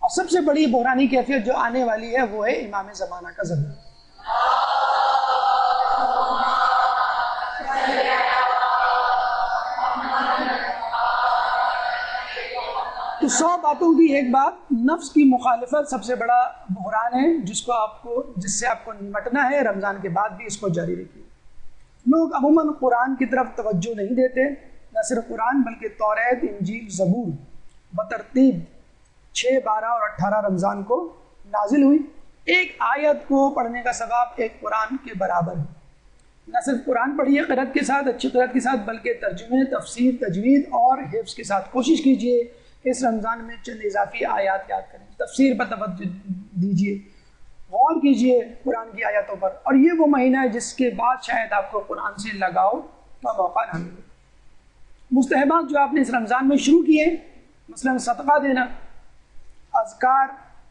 Speaker 1: اور سب سے بڑی بحرانی کیفیت جو آنے والی ہے وہ ہے امام زمانہ کا ظہور. تو 100 باتوں کی ایک بات، نفس کی مخالفت سب سے بڑا بحران ہے جس سے آپ کو نمٹنا ہے. رمضان کے بعد بھی اس کو جاری رکھیے. لوگ عموماً قرآن کی طرف توجہ نہیں دیتے. نہ صرف قرآن بلکہ توریت، انجیل، زبور بترتیب 6، 12 اور 18 رمضان کو نازل ہوئی. ایک آیت کو پڑھنے کا ثواب ایک قرآن کے برابر ہے. نہ صرف قرآن پڑھیے قرأت کے ساتھ، اچھی قرأت کے ساتھ، بلکہ ترجمے، تفسیر، تجوید اور حفظ کے ساتھ کوشش کیجیے اس رمضان میں چند اضافی آیات یاد کریں. تفسیر پر توجہ دیجیے، غور کیجیے قرآن کی آیاتوں پر. اور یہ وہ مہینہ ہے جس کے بعد شاید آپ کو قرآن سے لگاؤ کا موقع نہ ملے. مستحبات جو آپ نے اس رمضان میں شروع کیے، مثلا صدقہ دینا، اذکار،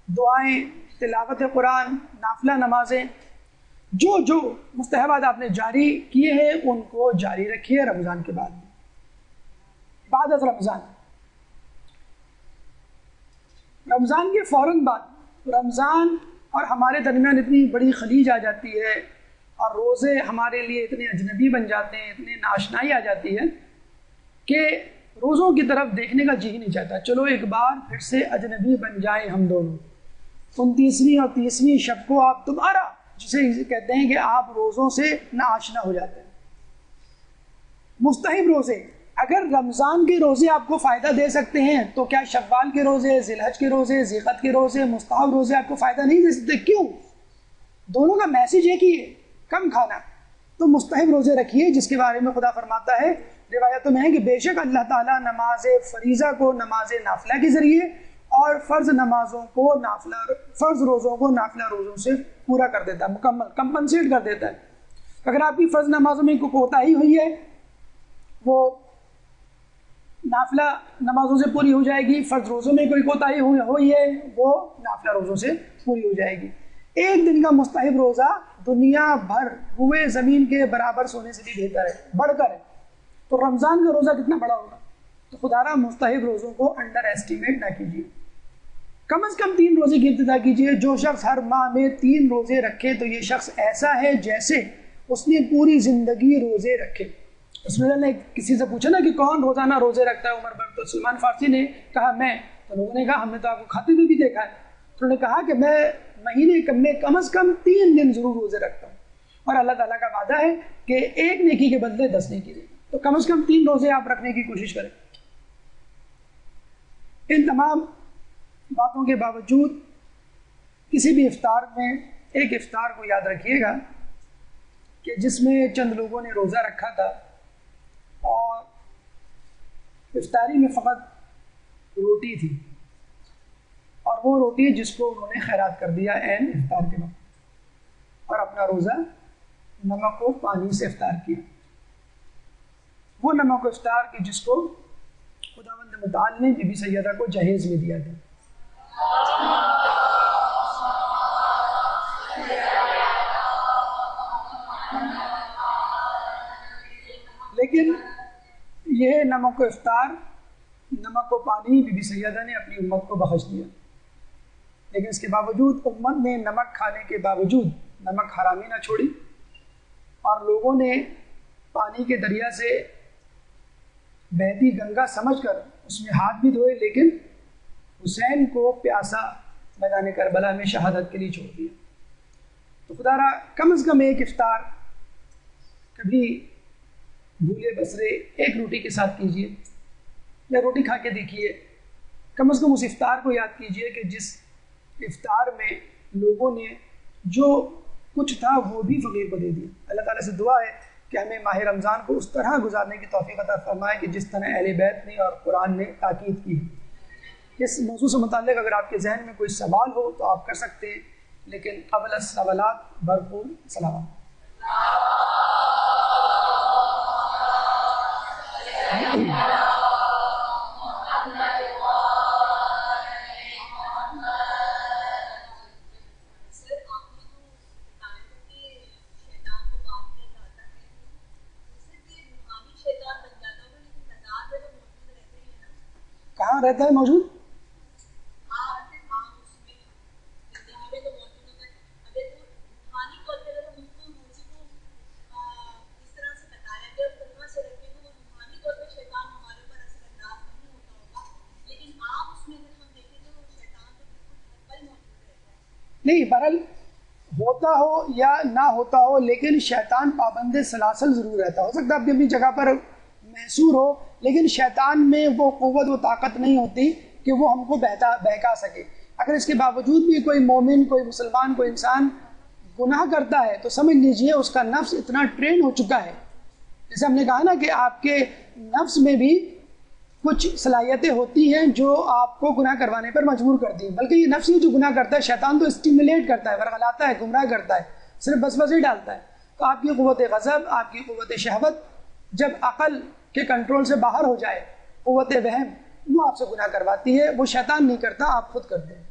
Speaker 1: دعائیں، تلاوت قرآن، نافلہ نمازیں، جو مستحبات آپ نے جاری کیے ہیں ان کو جاری رکھیے رمضان کے بعد. بعد از رمضان کے فوراً بعد رمضان اور ہمارے درمیان اتنی بڑی خلیج آ جاتی ہے اور روزے ہمارے لیے اتنے اجنبی بن جاتے ہیں، اتنے ناشنائی آ جاتی ہے کہ روزوں کی طرف دیکھنے کا جی ہی نہیں چاہتا. چلو ایک بار پھر سے اجنبی بن جائیں ہم دونوں. 29ویں اور 30ویں شب کو آپ دوبارہ، جسے کہتے ہیں کہ آپ روزوں سے ناآشنا ہو جاتے ہیں. مستحب روزے، اگر رمضان کے روزے آپ کو فائدہ دے سکتے ہیں تو کیا شوال کے روزے، ذی الحج کے روزے، ذی القعدہ کے روزے، مستحب روزے آپ کو فائدہ نہیں دے سکتے؟ کیوں؟ دونوں کا میسج ایک ہی ہے، کم کھانا. تو مستحب روزے رکھیے جس کے بارے میں خدا فرماتا ہے روایتوں میں ہے کہ بے شک اللہ تعالیٰ نماز فریضہ کو نماز نافلہ کے ذریعے اور فرض روزوں کو نافلہ روزوں سے پورا کر دیتا ہے، مکمل کمپنسیٹ کر دیتا ہے. اگر آپ کی فرض نمازوں میں کوئی کوتاہی ہوئی ہے وہ نافلہ نمازوں سے پوری ہو جائے گی. فرض روزوں میں کوئی کوتاہی ہوئی ہے وہ نافلہ روزوں سے پوری ہو جائے گی. ایک دن کا مستحب روزہ دنیا بھر روئے زمین کے برابر سونے سے بھی بہتر ہے، بڑھ کر ہے. تو رمضان کا روزہ کتنا بڑا ہوگا؟ تو خدا را مستحب روزوں کو انڈر ایسٹیمیٹ نہ کیجیے. کم از کم 3 روزے کی ابتدا کیجیے. جو شخص ہر ماہ میں 3 روزے رکھے تو یہ شخص ایسا ہے جیسے اس نے پوری زندگی روزے رکھے. رسول اللہ نے کسی سے پوچھا نا کہ کون روزانہ روزے رکھتا ہے عمر بھر، تو سلمان فارسی نے کہا میں. تو لوگوں نے کہا ہم نے تو آپ کو کھاتے ہوئے بھی دیکھا ہے. تو انہوں نے کہا کہ میں مہینے میں کم از کم 3 دن ضرور روزے رکھتا ہوں، اور اللہ تعالیٰ کا وعدہ ہے کہ 1 نیکی کے بدلے 10 نیکی دے گا. تو کم از کم 3 روزے آپ رکھنے کی کوشش کریں. ان تمام باتوں کے باوجود کسی بھی افطار میں ایک افطار کو یاد رکھیے گا کہ جس میں چند لوگوں نے روزہ رکھا تھا اور افطاری میں فقط روٹی تھی، اور وہ روٹی جس کو انہوں نے خیرات کر دیا عین افطار کے وقت، اور اپنا روزہ نمک و پانی سے افطار کیا. وہ نمک و افطار کی جس کو خداوند متعال نے بی بی سیدہ کو جہیز میں دیا تھا. لیکن نمک کو افطار، نمک کو پانی بی بی سیدہ نے اپنی امت کو بخش دیا، لیکن اس کے باوجود امت نے نمک کھانے کے باوجود نمک حرامی نہ چھوڑی، اور لوگوں نے پانی کے دریا سے بہتی گنگا سمجھ کر اس میں ہاتھ بھی دھوئے، لیکن حسین کو پیاسا میدان کربلا میں شہادت کے لیے چھوڑ دیا۔ تو خدا را کم از کم ایک افطار کبھی بھولے بسرے ایک روٹی کے ساتھ کیجئے، یا روٹی کھا کے دیکھیے، کم از کم اس افطار کو یاد کیجئے کہ جس افطار میں لوگوں نے جو کچھ تھا وہ بھی فقیر کو دے دیا۔ اللہ تعالیٰ سے دعا ہے کہ ہمیں ماہ رمضان کو اس طرح گزارنے کی توفیق عطا فرمائے کہ جس طرح اہل بیت نے اور قرآن نے تاکید کی ہے۔ اس موضوع سے متعلق اگر آپ کے ذہن میں کوئی سوال ہو تو آپ کر سکتے ہیں، لیکن قبل السوالات بھرپور سلام۔ کہاں رہتا ہے موجود؟ نہیں، بہرحال ہوتا ہو یا نہ ہوتا ہو، لیکن شیطان پابند سلاسل ضرور رہتا۔ ہو سکتا ہے اپنی اپنی جگہ پر محصور ہو، لیکن شیطان میں وہ قوت و طاقت نہیں ہوتی کہ وہ ہم کو بہکا سکے۔ اگر اس کے باوجود بھی کوئی مومن، کوئی مسلمان، کوئی انسان گناہ کرتا ہے تو سمجھ لیجئے اس کا نفس اتنا ٹرین ہو چکا ہے، جیسے ہم نے کہا نا کہ آپ کے نفس میں بھی کچھ صلاحیتیں ہوتی ہیں جو آپ کو گناہ کروانے پر مجبور کرتی ہیں، بلکہ یہ نفس ہی جو گناہ کرتا ہے، شیطان تو اسٹیمولیٹ کرتا ہے، ورغلاتا ہے، گمراہ کرتا ہے، صرف بسوسے ڈالتا ہے۔ تو آپ کی قوت غضب، آپ کی قوت شہوت جب عقل کے کنٹرول سے باہر ہو جائے، قوت وہم وہ آپ سے گناہ کرواتی ہے، وہ شیطان نہیں کرتا، آپ خود کرتے ہیں۔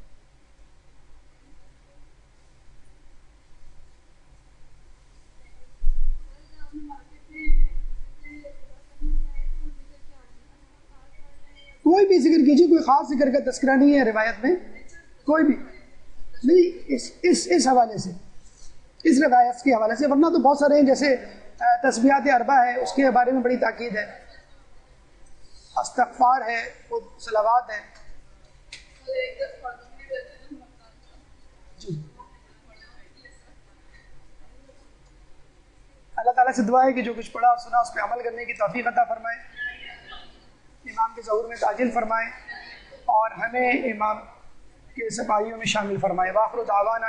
Speaker 1: کوئی بھی ذکر کیجیے، کوئی خاص ذکر کا تذکرہ نہیں ہے روایت میں، کوئی بھی نہیں اس حوالے سے، اس روایت کے حوالے سے، ورنہ تو بہت سارے ہیں، جیسے تسبیحات اربع ہے، اس کے بارے میں بڑی تاکید ہے، استغفار ہے، صلوات ہے۔ جی اللہ تعالیٰ سے دعا ہے کہ جو کچھ پڑھا اور سنا اس پہ عمل کرنے کی توفیق عطا فرمائے، امام کے ظہور میں تعجیل فرمائے، اور ہمیں امام کے سپاہیوں میں شامل فرمائے۔ وآخر دعوانا